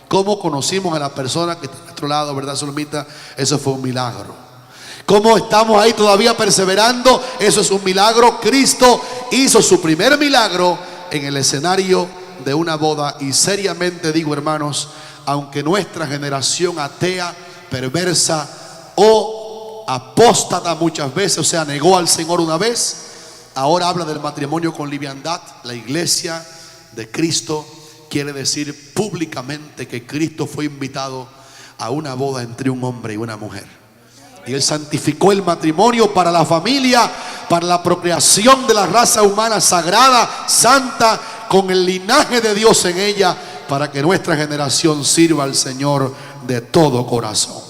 A: ¿Cómo conocimos a la persona que está a nuestro lado, verdad, Zulmita? Eso fue un milagro. ¿Cómo estamos ahí todavía perseverando? Eso es un milagro. Cristo hizo su primer milagro en el escenario de una boda. Y seriamente digo, hermanos, aunque nuestra generación atea, perversa o apóstata muchas veces, o sea, negó al Señor una vez, ahora habla del matrimonio con liviandad. La iglesia de Cristo quiere decir públicamente que Cristo fue invitado a una boda entre un hombre y una mujer. Y Él santificó el matrimonio para la familia, para la procreación de la raza humana sagrada, santa, con el linaje de Dios en ella, para que nuestra generación sirva al Señor de todo corazón.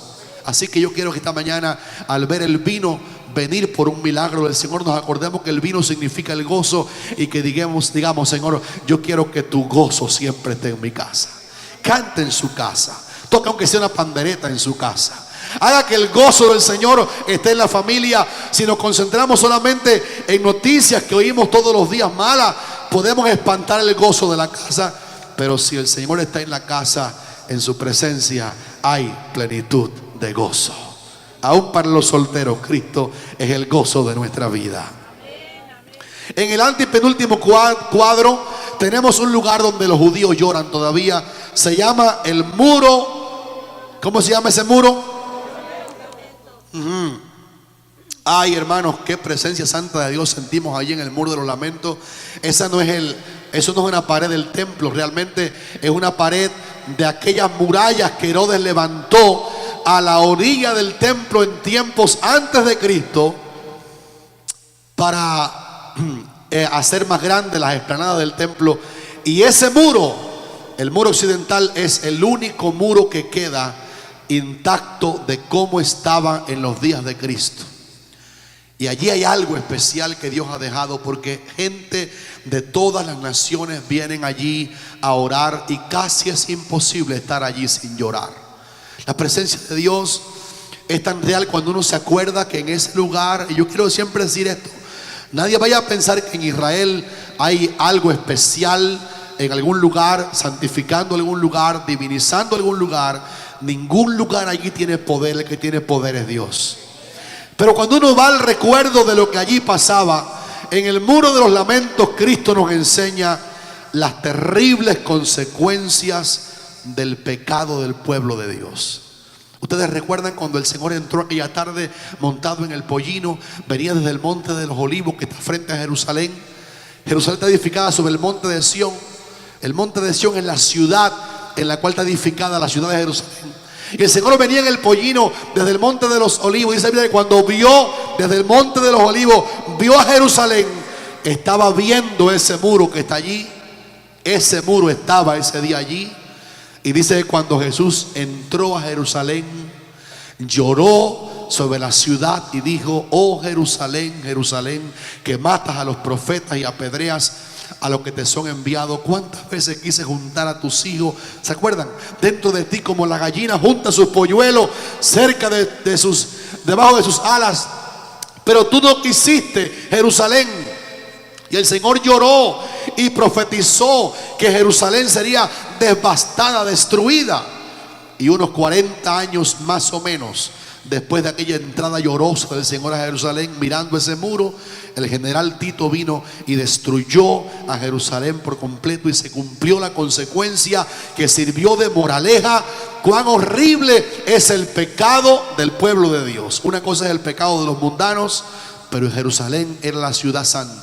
A: Así que yo quiero que esta mañana, al ver el vino venir por un milagro del Señor, nos acordemos que el vino significa el gozo, y que digamos, Señor, yo quiero que tu gozo siempre esté en mi casa. Cante en su casa, toca aunque sea una pandereta en su casa. Haga que el gozo del Señor esté en la familia. Si nos concentramos solamente en noticias que oímos todos los días malas, podemos espantar el gozo de la casa. Pero si el Señor está en la casa, en su presencia hay plenitud de gozo. Aún para los solteros, Cristo es el gozo de nuestra vida. En el antepenúltimo cuadro tenemos un lugar donde los judíos lloran todavía. Se llama el muro. ¿Cómo se llama ese muro? Ay, hermanos, qué presencia santa de Dios sentimos allí en el muro de los lamentos. Eso no es una pared del templo, realmente es una pared de aquellas murallas que Herodes levantó a la orilla del templo en tiempos antes de Cristo, para hacer más grandes las explanadas del templo. Y ese muro, el muro occidental, es el único muro que queda intacto de cómo estaba en los días de Cristo. Y allí hay algo especial que Dios ha dejado, porque gente de todas las naciones vienen allí a orar, y casi es imposible estar allí sin llorar. La presencia de Dios es tan real cuando uno se acuerda que en ese lugar, y yo quiero siempre decir esto, nadie vaya a pensar que en Israel hay algo especial en algún lugar, santificando algún lugar, divinizando algún lugar, ningún lugar allí tiene poder. El que tiene poder es Dios. Pero cuando uno va al recuerdo de lo que allí pasaba, en el muro de los lamentos, Cristo nos enseña las terribles consecuencias del pecado del pueblo de Dios. Ustedes recuerdan cuando el Señor entró aquella tarde montado en el pollino, venía desde el monte de los olivos que está frente a Jerusalén. Jerusalén está edificada sobre el monte de Sión. El monte de Sión es la ciudad en la cual está edificada la ciudad de Jerusalén. Y el Señor venía en el pollino desde el monte de los olivos. Dice que cuando vio desde el monte de los olivos, vio a Jerusalén, estaba viendo ese muro que está allí. Ese muro estaba ese día allí. Y dice que cuando Jesús entró a Jerusalén, lloró sobre la ciudad y dijo: oh Jerusalén, Jerusalén, que matas a los profetas y apedreas a los que te son enviados. ¿Cuántas veces quise juntar a tus hijos? ¿Se acuerdan? Dentro de ti, como la gallina junta sus polluelos cerca debajo de sus alas, pero tú no quisiste, Jerusalén. Y el Señor lloró y profetizó que Jerusalén sería devastada, destruida. Y unos 40 años más o menos después de aquella entrada llorosa del Señor a Jerusalén, mirando ese muro, el general Tito vino y destruyó a Jerusalén por completo, y se cumplió la consecuencia que sirvió de moraleja. Cuán horrible es el pecado del pueblo de Dios. Una cosa es el pecado de los mundanos, pero Jerusalén era la ciudad santa.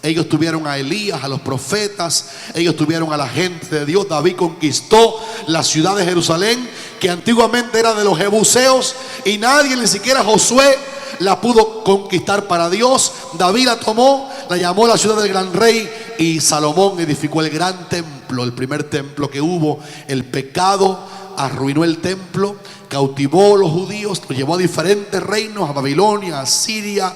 A: Ellos tuvieron a Elías, a los profetas, ellos tuvieron a la gente de Dios. David conquistó la ciudad de Jerusalén, que antiguamente era de los jebuseos, y nadie, ni siquiera Josué, la pudo conquistar para Dios. David la tomó, la llamó la ciudad del gran rey, y Salomón edificó el gran templo, el primer templo que hubo. El pecado arruinó el templo, cautivó a los judíos, los llevó a diferentes reinos, a Babilonia, a Siria.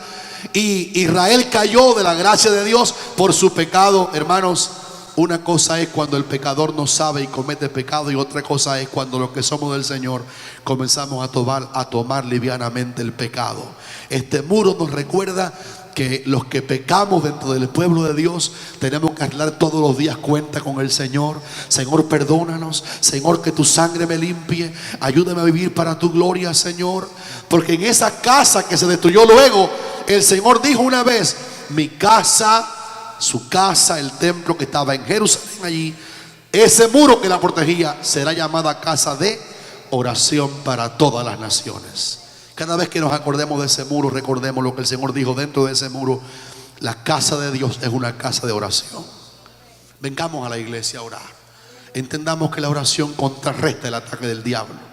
A: Y Israel cayó de la gracia de Dios por su pecado. Hermanos, una cosa es cuando el pecador no sabe y comete pecado, y otra cosa es cuando los que somos del Señor comenzamos a tomar livianamente el pecado. Este muro nos recuerda que los que pecamos dentro del pueblo de Dios tenemos que arreglar todos los días cuenta con el Señor. Señor, perdónanos. Señor, que tu sangre me limpie. Ayúdame a vivir para tu gloria, Señor. Porque en esa casa que se destruyó luego, el Señor dijo una vez: mi casa, su casa, el templo que estaba en Jerusalén allí, ese muro que la protegía, será llamada casa de oración para todas las naciones. Cada vez que nos acordemos de ese muro, recordemos lo que el Señor dijo dentro de ese muro: la casa de Dios es una casa de oración. Vengamos a la iglesia a orar. Entendamos que la oración contrarresta el ataque del diablo.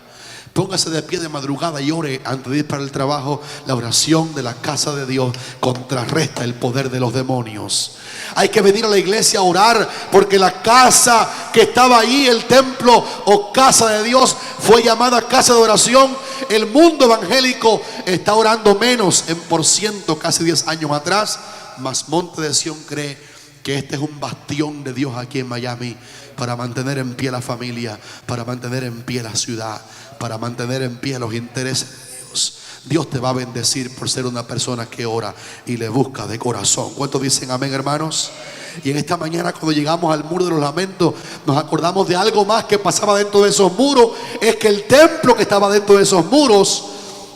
A: Póngase de pie de madrugada y ore antes de ir para el trabajo. La oración de la casa de Dios contrarresta el poder de los demonios. Hay que venir a la iglesia a orar, porque la casa que estaba ahí, el templo o casa de Dios, fue llamada casa de oración. El mundo evangélico está orando menos en por ciento, casi 10 años atrás. Mas Monte de Sión cree que este es un bastión de Dios aquí en Miami, para mantener en pie la familia, para mantener en pie la ciudad, para mantener en pie los intereses de Dios. Dios te va a bendecir por ser una persona que ora y le busca de corazón. ¿Cuántos dicen amén, hermanos? Y en esta mañana, cuando llegamos al muro de los lamentos, nos acordamos de algo más que pasaba dentro de esos muros. Es que el templo que estaba dentro de esos muros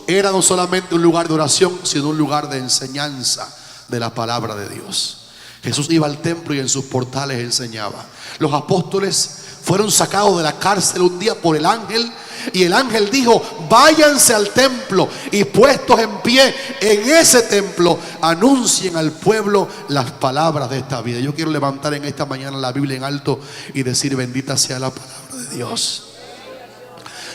A: era no solamente un lugar de oración, sino un lugar de enseñanza de la palabra de Dios. Jesús iba al templo y en sus portales enseñaba. Los apóstoles fueron sacados de la cárcel un día por el ángel, y el ángel dijo: váyanse al templo, y puestos en pie en ese templo, anuncien al pueblo las palabras de esta vida. Yo quiero levantar en esta mañana la Biblia en alto y decir: bendita sea la palabra de Dios.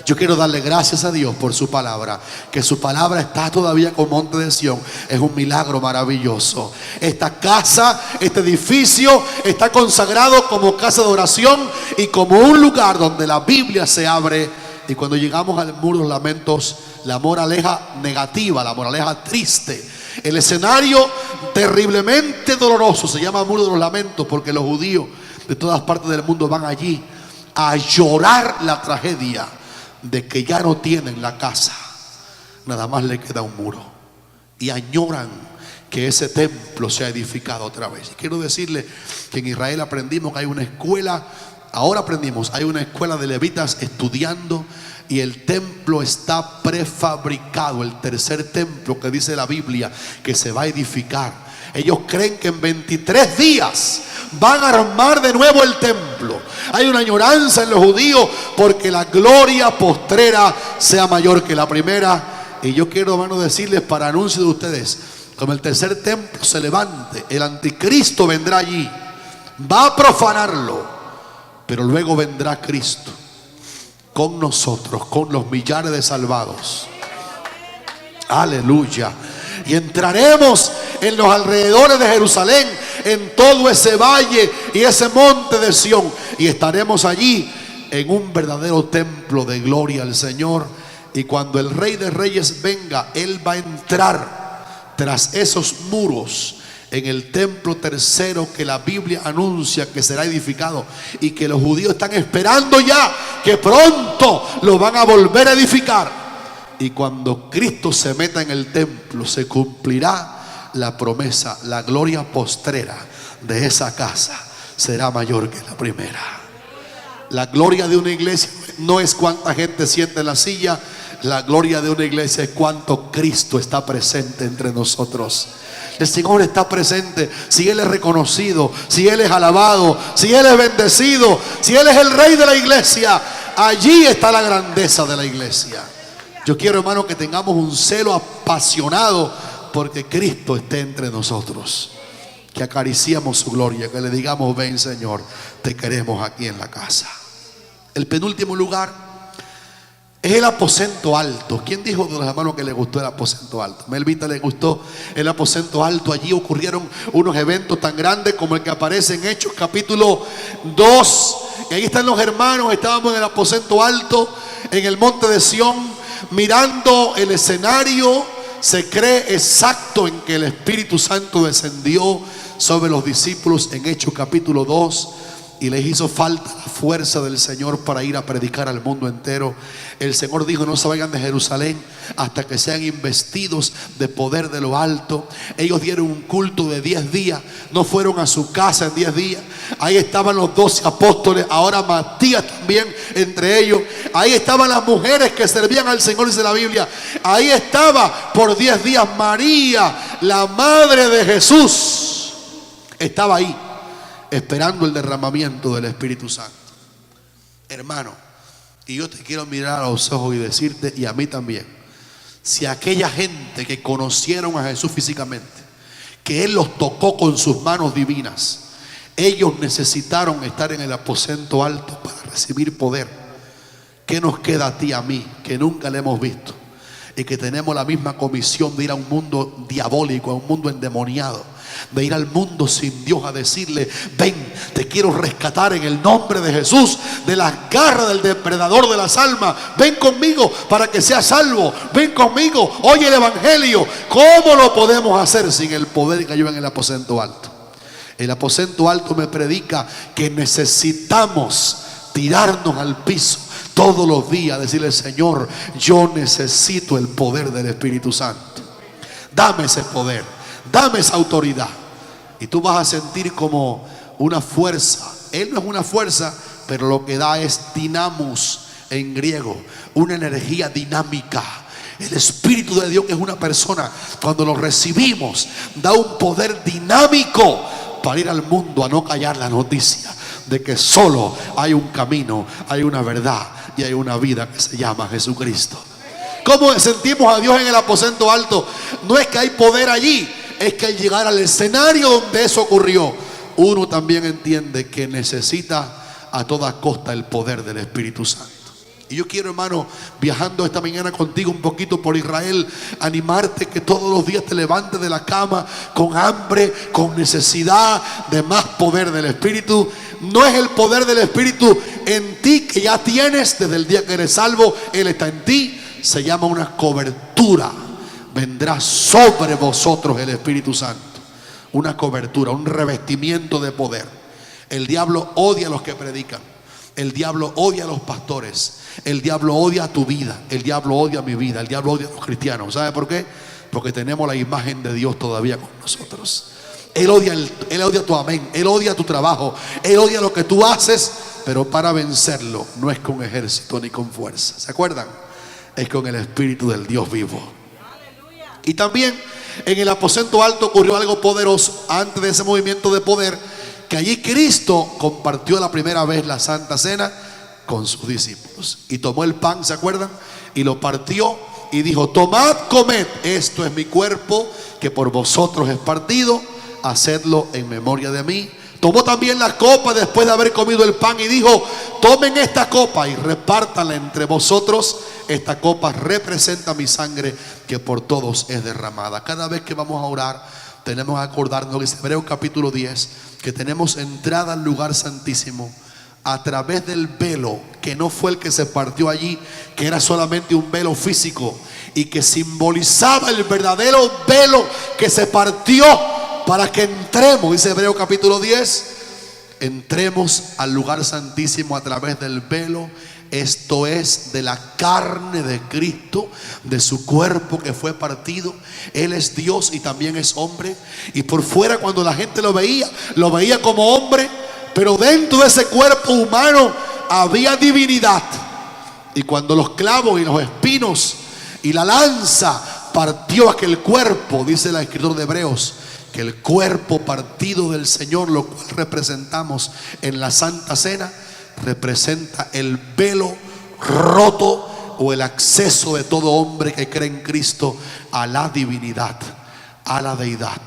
A: Yo quiero darle gracias a Dios por su palabra, que su palabra está todavía con Monte de Sión. Es un milagro maravilloso. Esta casa, este edificio está consagrado como casa de oración y como un lugar donde la Biblia se abre. Y cuando llegamos al muro de los lamentos, la moraleja negativa, la moraleja triste, el escenario terriblemente doloroso, se llama muro de los lamentos porque los judíos de todas partes del mundo van allí a llorar la tragedia de que ya no tienen la casa, nada más le queda un muro, y añoran que ese templo sea edificado otra vez. Y quiero decirle que en Israel aprendimos que hay una escuela, hay una escuela de levitas estudiando, y el templo está prefabricado, el tercer templo que dice la Biblia que se va a edificar. Ellos creen que en 23 días van a armar de nuevo el templo. Hay una añoranza en los judíos porque la gloria postrera sea mayor que la primera. Y yo quiero, hermano, decirles para anuncio de ustedes, como el tercer templo se levante, el anticristo vendrá allí, va a profanarlo, pero luego vendrá Cristo con nosotros, con los millares de salvados. Aleluya. Y entraremos en los alrededores de Jerusalén, en todo ese valle y ese monte de Sión, y estaremos allí en un verdadero templo de gloria al Señor. Y cuando el Rey de Reyes venga, Él va a entrar tras esos muros en el templo tercero que la Biblia anuncia que será edificado, y que los judíos están esperando ya que pronto lo van a volver a edificar. Y cuando Cristo se meta en el templo, se cumplirá la promesa. La gloria postrera de esa casa será mayor que la primera. La gloria de una iglesia no es cuánta gente siente en la silla. La gloria de una iglesia es cuánto Cristo está presente entre nosotros. El Señor está presente. Si Él es reconocido, si Él es alabado, si Él es bendecido, si Él es el Rey de la iglesia, allí está la grandeza de la iglesia. Yo quiero, hermano, que tengamos un celo apasionado porque Cristo esté entre nosotros, que acariciemos su gloria, que le digamos: ven, Señor, te queremos aquí en la casa. El penúltimo lugar es el aposento alto. ¿Quién dijo de los hermanos que le gustó el aposento alto? Melvita le gustó el aposento alto. Allí ocurrieron unos eventos tan grandes como el que aparece en Hechos capítulo 2. Y ahí están los hermanos. Estábamos en el aposento alto, en el monte de Sión, mirando el escenario. Se cree exacto en que el Espíritu Santo descendió sobre los discípulos en Hechos capítulo 2 y les hizo falta la fuerza del Señor para ir a predicar al mundo entero. El Señor dijo: no se vayan de Jerusalén hasta que sean investidos de poder de lo alto. Ellos dieron un culto de 10 días, no fueron a su casa en 10 días. Ahí estaban los 12 apóstoles, ahora Matías también entre ellos. Ahí estaban las mujeres que servían al Señor, dice la Biblia. Ahí estaba por 10 días María, la madre de Jesús. Estaba ahí esperando el derramamiento del Espíritu Santo. Hermano, y yo te quiero mirar a los ojos y decirte, y a mí también, si aquella gente que conocieron a Jesús físicamente, que Él los tocó con sus manos divinas, ellos necesitaron estar en el aposento alto para recibir poder, ¿qué nos queda a ti y a mí, que nunca le hemos visto y que tenemos la misma comisión de ir a un mundo diabólico, a un mundo endemoniado, de ir al mundo sin Dios a decirle: ven, te quiero rescatar en el nombre de Jesús de las garras del depredador de las almas, ven conmigo para que seas salvo, ven conmigo, oye el evangelio? ¿Cómo lo podemos hacer sin el poder que hay en el aposento alto? El aposento alto me predica que necesitamos tirarnos al piso todos los días, decirle: Señor, yo necesito el poder del Espíritu Santo, dame ese poder, dame esa autoridad. Y tú vas a sentir como una fuerza. Él no es una fuerza, pero lo que da es dinamos en griego, una energía dinámica. El Espíritu de Dios, que es una persona, cuando lo recibimos, da un poder dinámico para ir al mundo a no callar la noticia de que solo hay un camino, hay una verdad y hay una vida que se llama Jesucristo. ¿Cómo sentimos a Dios en el aposento alto? No es que hay poder allí, es que al llegar al escenario donde eso ocurrió, uno también entiende que necesita a toda costa el poder del Espíritu Santo. Y yo quiero, hermano, viajando esta mañana contigo un poquito por Israel, animarte que todos los días te levantes de la cama con hambre, con necesidad de más poder del Espíritu. No es el poder del Espíritu en ti que ya tienes desde el día que eres salvo, Él está en ti. Se llama una cobertura. Vendrá sobre vosotros el Espíritu Santo. Una cobertura, un revestimiento de poder. El diablo odia a los que predican. El diablo odia a los pastores. El diablo odia a tu vida. El diablo odia a mi vida. El diablo odia a los cristianos. ¿Sabe por qué? Porque tenemos la imagen de Dios todavía con nosotros. Él odia tu amén, Él odia tu trabajo, Él odia lo que tú haces, pero para vencerlo no es con ejército ni con fuerza. ¿Se acuerdan? Es con el Espíritu del Dios vivo. Y también en el aposento alto ocurrió algo poderoso antes de ese movimiento de poder, que allí Cristo compartió la primera vez la Santa Cena con sus discípulos. Y tomó el pan, ¿se acuerdan? Y lo partió y dijo: tomad, comed, esto es mi cuerpo que por vosotros es partido, hacedlo en memoria de mí. Tomó también la copa después de haber comido el pan y dijo: tomen esta copa y repártanla entre vosotros. Esta copa representa mi sangre que por todos es derramada. Cada vez que vamos a orar tenemos que acordarnos, que es Hebreos capítulo 10, que tenemos entrada al lugar santísimo a través del velo, que no fue el que se partió allí, que era solamente un velo físico y que simbolizaba el verdadero velo que se partió para que entremos, dice Hebreos capítulo 10, entremos al lugar santísimo a través del velo. Esto es de la carne de Cristo, de su cuerpo que fue partido. Él es Dios y también es hombre. Y por fuera, cuando la gente lo veía como hombre, pero dentro de ese cuerpo humano había divinidad. Y cuando los clavos y los espinos y la lanza partió aquel cuerpo, dice el escritor de Hebreos, que el cuerpo partido del Señor, lo cual representamos en la Santa Cena, representa el velo roto o el acceso de todo hombre que cree en Cristo a la divinidad, a la deidad.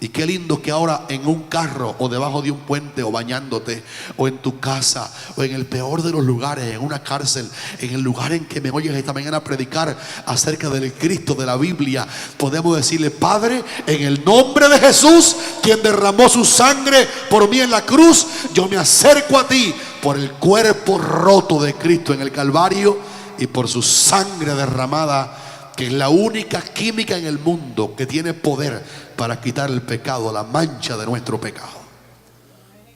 A: Y qué lindo que ahora en un carro o debajo de un puente o bañándote o en tu casa o en el peor de los lugares, en una cárcel, en el lugar en que me oyes esta mañana a predicar acerca del Cristo de la Biblia, podemos decirle: Padre, en el nombre de Jesús, quien derramó su sangre por mí en la cruz, yo me acerco a ti por el cuerpo roto de Cristo en el Calvario y por su sangre derramada, que es la única química en el mundo que tiene poder para quitar el pecado, la mancha de nuestro pecado.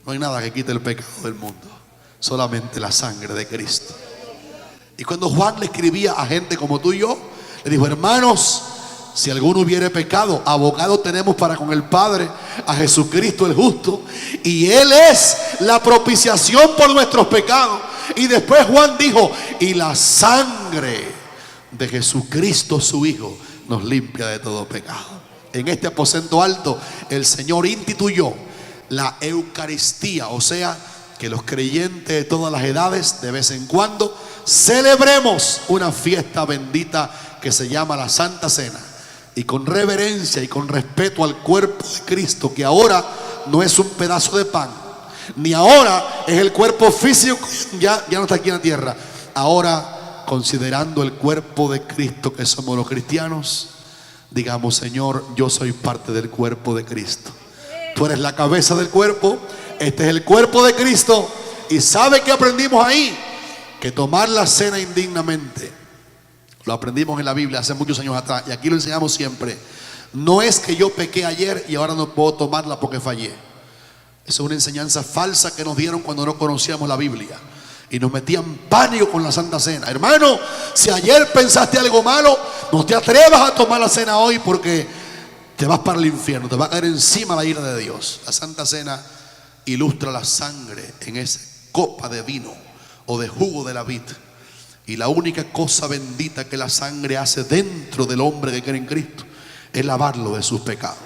A: No hay nada que quite el pecado del mundo, solamente la sangre de Cristo. Y cuando Juan le escribía a gente como tú y yo, le dijo: hermanos, si alguno hubiere pecado, abogado tenemos para con el Padre, a Jesucristo el justo, y Él es la propiciación por nuestros pecados. Y después Juan dijo: y la sangre de Jesucristo su Hijo nos limpia de todo pecado. En este aposento alto el Señor instituyó la Eucaristía, o sea que los creyentes de todas las edades, de vez en cuando, celebremos una fiesta bendita que se llama la Santa Cena, y con reverencia y con respeto al cuerpo de Cristo, que ahora no es un pedazo de pan, ni ahora es el cuerpo físico, ya no está aquí en la tierra. Ahora, considerando el cuerpo de Cristo que somos los cristianos, digamos: Señor, yo soy parte del cuerpo de Cristo. Tú eres la cabeza del cuerpo, este es el cuerpo de Cristo. Y ¿sabe qué aprendimos ahí? Que tomar la cena indignamente, lo aprendimos en la Biblia hace muchos años atrás, y aquí lo enseñamos siempre. No es que yo pequé ayer y ahora no puedo tomarla porque fallé. Esa es una enseñanza falsa que nos dieron cuando no conocíamos la Biblia y nos metían pánico con la Santa Cena. Hermano, si ayer pensaste algo malo, no te atrevas a tomar la cena hoy, porque te vas para el infierno, te va a caer encima la ira de Dios. La Santa Cena ilustra la sangre en esa copa de vino o de jugo de la vid. Y la única cosa bendita que la sangre hace dentro del hombre que cree en Cristo es lavarlo de sus pecados.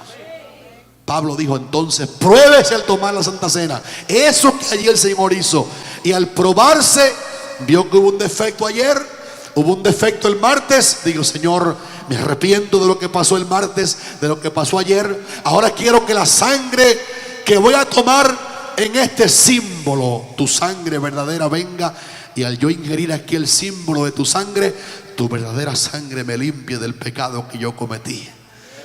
A: Pablo dijo entonces: pruébese al tomar la Santa Cena. Eso que allí el Señor hizo. Y al probarse, vio que hubo un defecto ayer, hubo un defecto el martes. Digo: Señor, me arrepiento de lo que pasó el martes, de lo que pasó ayer. Ahora quiero que la sangre que voy a tomar en este símbolo, tu sangre verdadera, venga. Y al yo ingerir aquí el símbolo de tu sangre, tu verdadera sangre me limpie del pecado que yo cometí.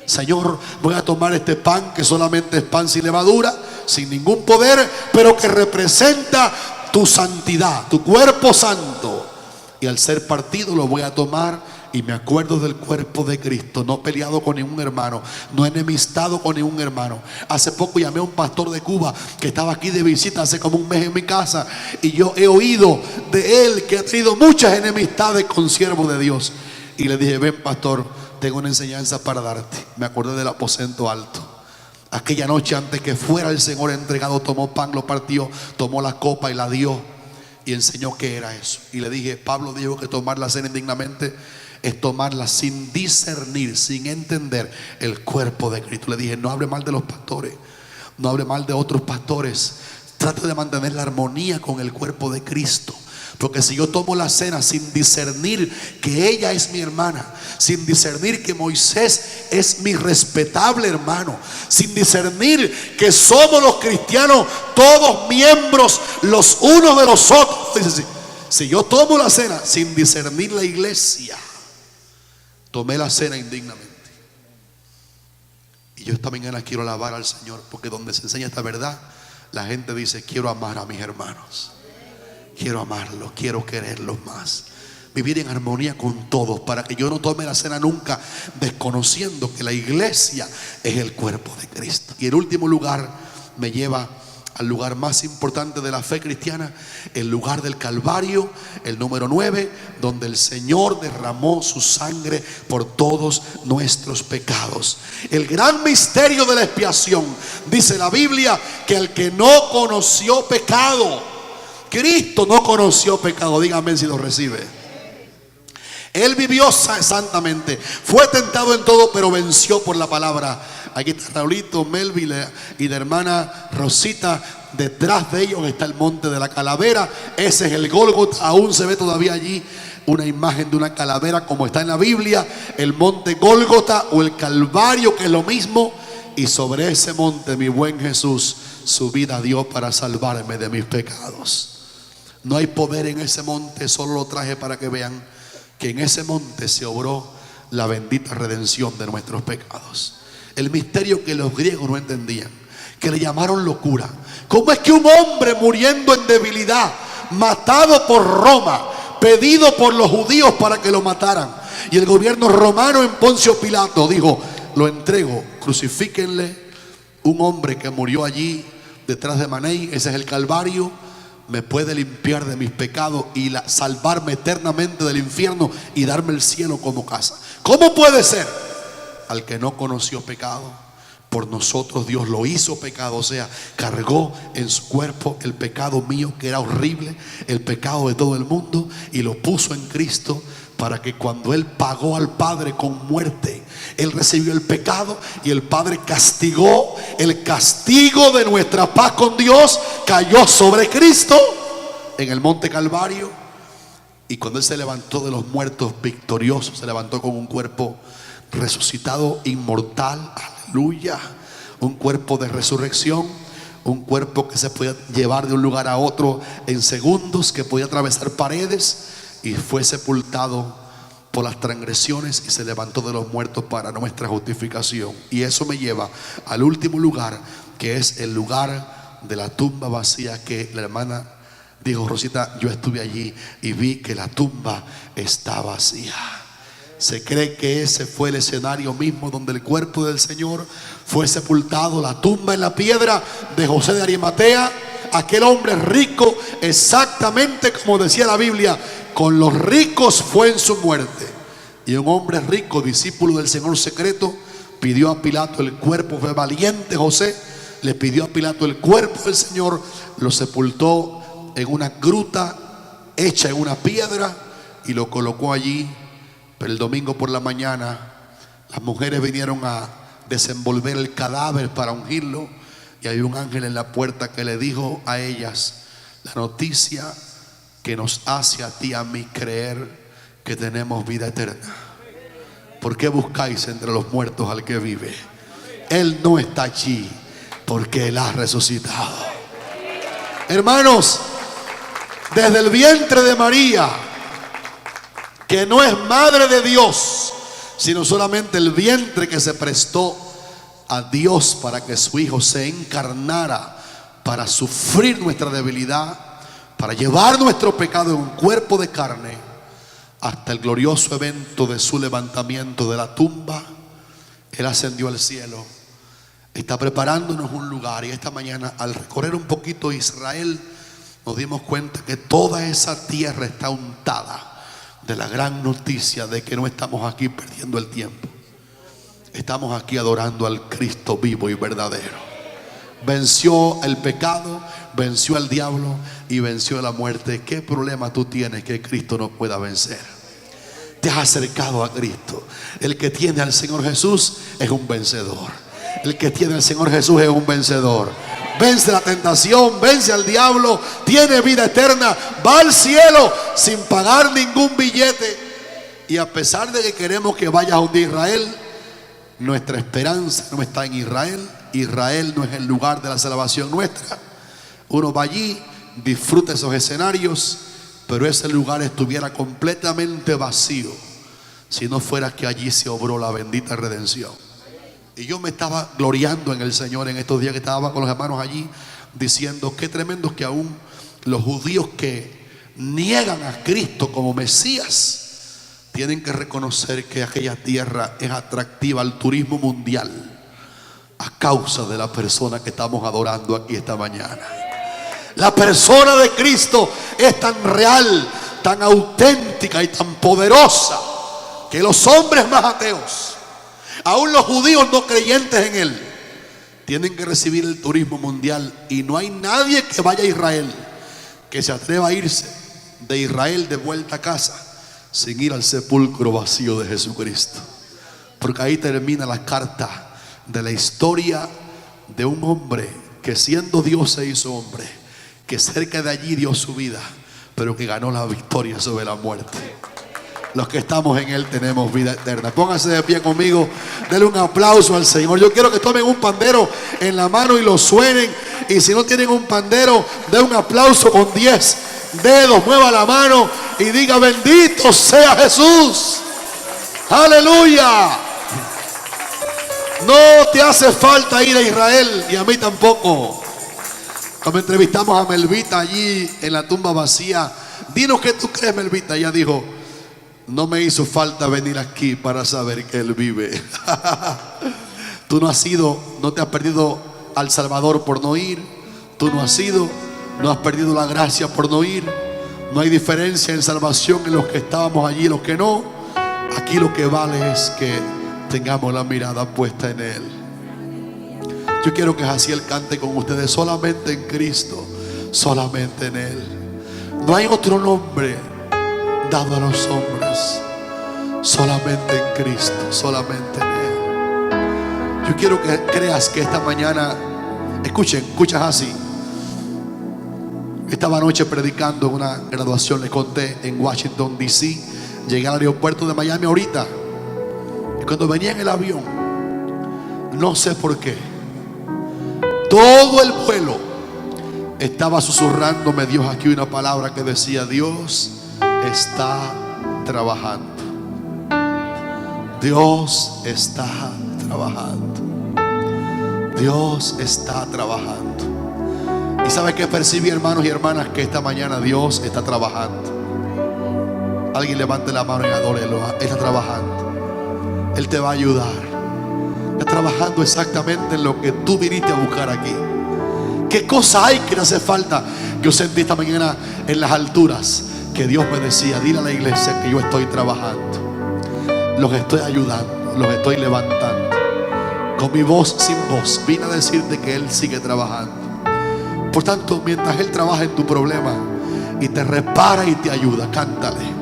A: Señor, voy a tomar este pan que solamente es pan sin levadura, sin ningún poder, pero que representa tu santidad, tu cuerpo santo. Y al ser partido lo voy a tomar y me acuerdo del cuerpo de Cristo. No he peleado con ningún hermano, no he enemistado con ningún hermano. Hace poco llamé a un pastor de Cuba que estaba aquí de visita hace como un mes en mi casa, y yo he oído de él que ha tenido muchas enemistades con siervos de Dios. Y le dije: ven, pastor, tengo una enseñanza para darte. Me acordé del aposento alto. Aquella noche antes que fuera el Señor entregado, tomó pan, lo partió, tomó la copa y la dio y enseñó qué era eso. Y le dije, Pablo dijo que tomar la cena indignamente es tomarla sin discernir, sin entender el cuerpo de Cristo. Le dije, no hable mal de los pastores, no hable mal de otros pastores, trate de mantener la armonía con el cuerpo de Cristo. Porque si yo tomo la cena sin discernir que ella es mi hermana, sin discernir que Moisés es mi respetable hermano, sin discernir que somos los cristianos todos miembros los unos de los otros, dice así, si yo tomo la cena sin discernir la iglesia, tomé la cena indignamente. Y yo esta mañana quiero alabar al Señor, porque donde se enseña esta verdad, la gente dice, quiero amar a mis hermanos. Quiero amarlos, quiero quererlos más. Vivir en armonía con todos, para que yo no tome la cena nunca desconociendo que la iglesia es el cuerpo de Cristo. Y el último lugar me lleva al lugar más importante de la fe cristiana, el lugar del Calvario, el número 9, donde el Señor derramó su sangre por todos nuestros pecados. El gran misterio de la expiación. Dice la Biblia que el que no conoció pecado, Cristo no conoció pecado. Dígame si lo recibe. Él vivió santamente, fue tentado en todo, pero venció por la palabra. Aquí está Raulito, Melvin y la hermana Rosita. Detrás de ellos está el monte de la calavera. Ese es el Gólgota. Aún se ve todavía allí una imagen de una calavera, como está en la Biblia. El monte Gólgota o el Calvario, que es lo mismo. Y sobre ese monte mi buen Jesús su vida dio para salvarme de mis pecados. No hay poder en ese monte, solo lo traje para que vean que en ese monte se obró la bendita redención de nuestros pecados. El misterio que los griegos no entendían, que le llamaron locura. ¿Cómo es que un hombre muriendo en debilidad, matado por Roma, pedido por los judíos para que lo mataran, y el gobierno romano en Poncio Pilato dijo, lo entrego, crucifíquenle? Un hombre que murió allí detrás de Manei, ese es el Calvario, me puede limpiar de mis pecados y salvarme eternamente del infierno y darme el cielo como casa. ¿Cómo puede ser? Al que no conoció pecado, por nosotros Dios lo hizo pecado, o sea, cargó en su cuerpo el pecado mío, que era horrible, el pecado de todo el mundo, y lo puso en Cristo, para que cuando Él pagó al Padre con muerte, Él recibió el pecado y el Padre castigó. El castigo de nuestra paz con Dios cayó sobre Cristo en el monte Calvario. Y cuando Él se levantó de los muertos victorioso, se levantó con un cuerpo resucitado, inmortal, aleluya, un cuerpo de resurrección, un cuerpo que se podía llevar de un lugar a otro en segundos, que podía atravesar paredes, y fue sepultado por las transgresiones y se levantó de los muertos para nuestra justificación. Y eso me lleva al último lugar, que es el lugar de la tumba vacía, que la hermana dijo, Rosita, yo estuve allí y vi que la tumba está vacía. Se cree que ese fue el escenario mismo donde el cuerpo del Señor fue sepultado, la tumba en la piedra de José de Arimatea, aquel hombre rico, exactamente como decía la Biblia, con los ricos fue en su muerte. Y un hombre rico, discípulo del Señor secreto, pidió a Pilato el cuerpo. Fue valiente José, le pidió a Pilato el cuerpo del Señor, lo sepultó en una gruta hecha en una piedra y lo colocó allí. Pero el domingo por la mañana las mujeres vinieron a desenvolver el cadáver para ungirlo, y hay un ángel en la puerta que le dijo a ellas la noticia que nos hace a ti y a mí creer que tenemos vida eterna. ¿Por qué buscáis entre los muertos al que vive? Él no está allí, porque Él ha resucitado. Hermanos, desde el vientre de María, que no es madre de Dios, sino solamente el vientre que se prestó a Dios para que su Hijo se encarnara, para sufrir nuestra debilidad, para llevar nuestro pecado en un cuerpo de carne, hasta el glorioso evento de su levantamiento de la tumba. Él ascendió al cielo, está preparándonos un lugar. Y esta mañana, al recorrer un poquito Israel, nos dimos cuenta que toda esa tierra está untada de la gran noticia de que no estamos aquí perdiendo el tiempo. Estamos aquí adorando al Cristo vivo y verdadero. Venció el pecado, venció al diablo y venció la muerte. ¿Qué problema tú tienes que Cristo no pueda vencer? Te has acercado a Cristo. El que tiene al Señor Jesús es un vencedor. El que tiene al Señor Jesús es un vencedor. Vence la tentación, vence al diablo, tiene vida eterna, va al cielo sin pagar ningún billete. Y a pesar de que queremos que vayas a un de Israel, nuestra esperanza no está en Israel. Israel no es el lugar de la salvación nuestra. Uno va allí, disfruta esos escenarios, pero ese lugar estuviera completamente vacío si no fuera que allí se obró la bendita redención. Y yo me estaba gloriando en el Señor en estos días que estaba con los hermanos allí, diciendo qué tremendo que aún los judíos que niegan a Cristo como Mesías tienen que reconocer que aquella tierra es atractiva al turismo mundial a causa de la persona que estamos adorando aquí esta mañana. La persona de Cristo es tan real, tan auténtica y tan poderosa que los hombres más ateos, aún los judíos no creyentes en Él, tienen que recibir el turismo mundial. Y no hay nadie que vaya a Israel que se atreva a irse de Israel de vuelta a casa sin ir al sepulcro vacío de Jesucristo. Porque ahí termina la carta de la historia de un hombre que siendo Dios se hizo hombre, que cerca de allí dio su vida, pero que ganó la victoria sobre la muerte. Los que estamos en Él tenemos vida eterna. Pónganse de pie conmigo, denle un aplauso al Señor. Yo quiero que tomen un pandero en la mano y lo suenen. Y si no tienen un pandero, den un aplauso con 10 dedos, mueva la mano y diga: bendito sea Jesús. Aleluya. No te hace falta ir a Israel, y a mí tampoco. Cuando entrevistamos a Melvita allí en la tumba vacía, dinos qué tú crees, Melvita. Ella dijo: no me hizo falta venir aquí para saber que Él vive. Tú no has ido, no te has perdido al Salvador por no ir. Tú no has ido, no has perdido la gracia por no ir. No hay diferencia en salvación en los que estábamos allí y los que no. Aquí lo que vale es que tengamos la mirada puesta en Él. Yo quiero que Jaciel cante con ustedes: solamente en Cristo, solamente en Él. No hay otro nombre dado a los hombres, solamente en Cristo, solamente en Él. Yo quiero que creas que esta mañana, escuchas así. Estaba anoche predicando en una graduación, les conté, en Washington, D.C. Llegué al aeropuerto de Miami ahorita. Y cuando venía en el avión, no sé por qué, todo el vuelo estaba susurrándome Dios aquí una palabra que decía: Dios está trabajando. Dios está trabajando. Dios está trabajando. ¿Y sabe qué percibí, hermanos y hermanas? Que esta mañana Dios está trabajando. Alguien levante la mano y adórelo. Él está trabajando. Él te va a ayudar. Está trabajando exactamente en lo que tú viniste a buscar aquí. ¿Qué cosa hay que no hace falta? Yo sentí esta mañana en las alturas que Dios me decía: dile a la iglesia que yo estoy trabajando. Los estoy ayudando, los estoy levantando. Con mi voz, sin voz, vine a decirte que Él sigue trabajando. Por tanto, mientras Él trabaja en tu problema y te repara y te ayuda, cántale.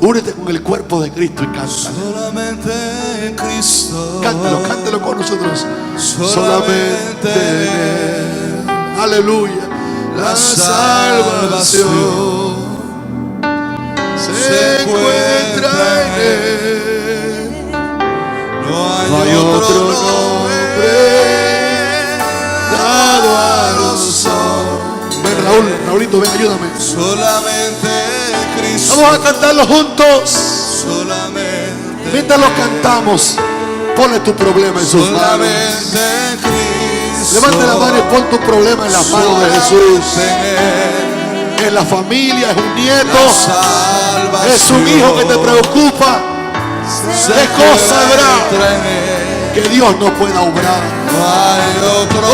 A: Únete con el cuerpo de Cristo y cántale.
B: Solamente en Cristo.
A: Cántalo con nosotros. Solamente en Él. Aleluya.
B: La salvación
A: se encuentra en Él.
B: No hay otro nombre dado a los hombres.
A: Ven, Raulito, ven, ayúdame.
B: Solamente Cristo.
A: Vamos a cantarlo juntos.
B: Solamente.
A: Mientras lo cantamos, ponle tu problema en sus manos.
B: Solamente Cristo.
A: Levanta la mano y pon tu problema en las manos de Jesús.
B: Solamente
A: En la familia, es un nieto,
B: la salvación.
A: es un hijo que te preocupa. ¿Qué cosa habrá que Dios no pueda obrar?
B: No hay otro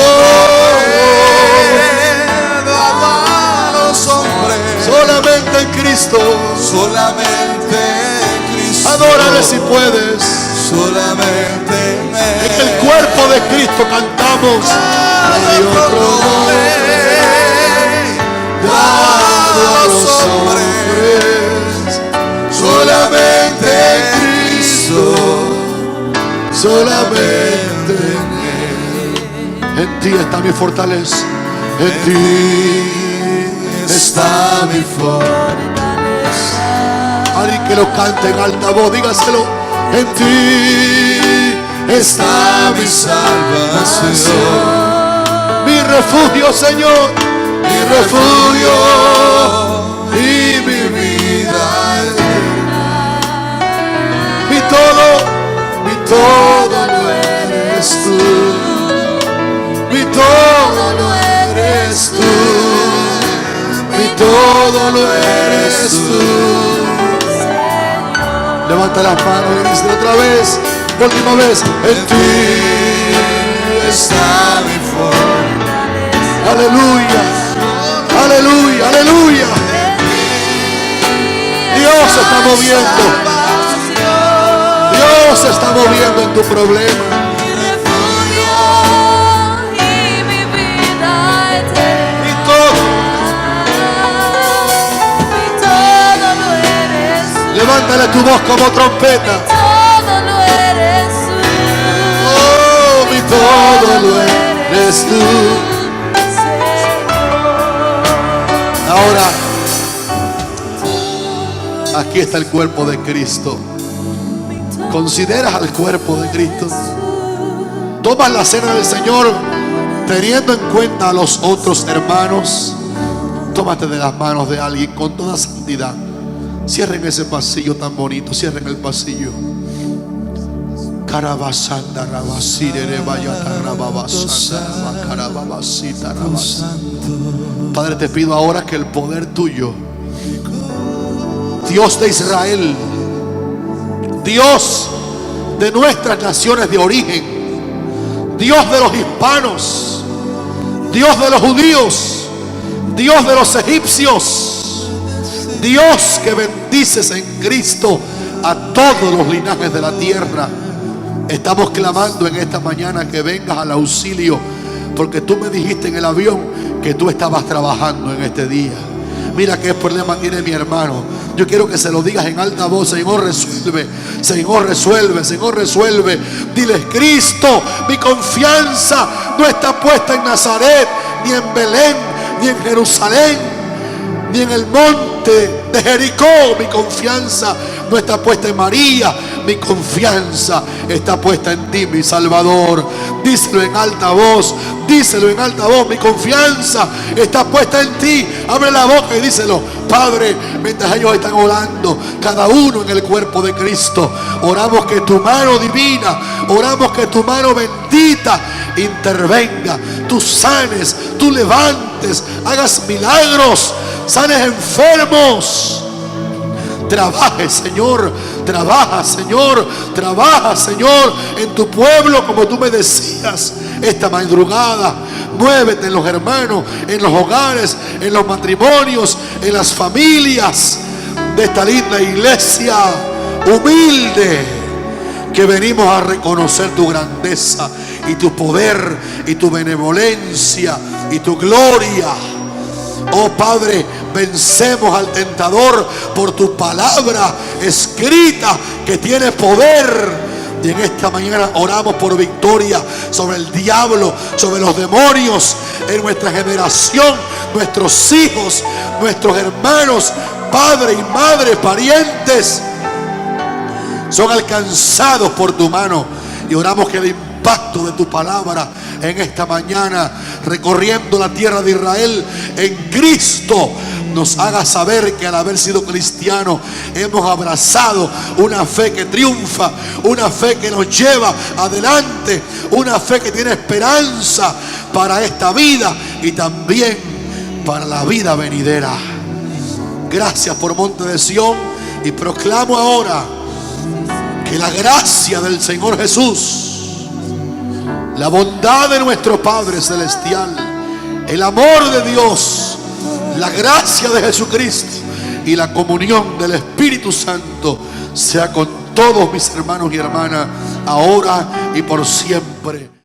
B: dado a los hombres.
A: Solamente en Cristo.
B: Solamente en Cristo.
A: Adórale si puedes.
B: Solamente en
A: En el cuerpo de Cristo cantamos.
B: No hay otro nombre dado a los hombres, solamente Cristo, solamente
A: En ti está mi fortaleza.
B: en ti está mi fortaleza.
A: Alguien que lo cante en alta voz, dígaselo.
B: En ti está mi salvación,
A: Mi refugio, Señor.
B: mi refugio y mi vida eterna.
A: Mi todo.
B: Todo lo eres tú, mi todo lo eres tú, mi todo lo eres tú.
A: Levanta las manos y dice otra vez, última vez.
B: En ti está mi fortaleza.
A: Aleluya, aleluya, aleluya. Dios se está moviendo. Dios se está moviendo en tu problema. Y todo. Levántale tu voz como trompeta. Oh, mi todo lo eres tú. Ahora, aquí está el cuerpo de Cristo. ¿Consideras al cuerpo de Cristo? Tomas la cena del Señor teniendo en cuenta a los otros hermanos. Tómate de las manos de alguien con toda santidad. Cierren ese pasillo tan bonito. Cierren el pasillo. Carabasanda rabasire vayata rababasanda carababasita rabas. Padre, te pido ahora que el poder tuyo, Dios de Israel, Dios de nuestras naciones de origen, Dios de los hispanos, Dios de los judíos, Dios de los egipcios, Dios que bendices en Cristo a todos los linajes de la tierra. Estamos clamando en esta mañana que vengas al auxilio, porque tú me dijiste en el avión que tú estabas trabajando en este día. Mira qué problema tiene mi hermano. Yo quiero que se lo digas en alta voz. Señor, resuelve. Señor, resuelve. Señor, resuelve. Diles: Cristo, mi confianza no está puesta en Nazaret, ni en Belén, ni en Jerusalén, ni en el monte de Jericó. Mi confianza no está puesta en María. Mi confianza está puesta en ti, mi Salvador. Díselo en alta voz. Díselo en alta voz. Mi confianza está puesta en ti. Abre la boca y díselo. Padre, mientras ellos están orando, cada uno en el cuerpo de Cristo, oramos que tu mano divina, oramos que tu mano bendita intervenga. Tú sanes, tú levantes, hagas milagros, sanes enfermos. Trabaje, Señor, trabaja, Señor, trabaja, Señor, en tu pueblo, como tú me decías esta madrugada. Muévete en los hermanos, en los hogares, en los matrimonios, en las familias de esta linda iglesia humilde, que venimos a reconocer tu grandeza y tu poder y tu benevolencia y tu gloria. Oh Padre, vencemos al tentador por tu palabra escrita que tiene poder. Y en esta mañana oramos por victoria sobre el diablo, sobre los demonios en nuestra generación, nuestros hijos, nuestros hermanos, padre y madre, parientes, son alcanzados por tu mano. Y oramos que el impacto de tu palabra en esta mañana, recorriendo la tierra de Israel en Cristo, nos haga saber que al haber sido cristianos hemos abrazado una fe que triunfa, una fe que nos lleva adelante, una fe que tiene esperanza para esta vida y también para la vida venidera. Gracias por Monte de Sión, y proclamo ahora que la gracia del Señor Jesús, la bondad de nuestro Padre Celestial, el amor de Dios, la gracia de Jesucristo y la comunión del Espíritu Santo sea con todos mis hermanos y hermanas, ahora y por siempre.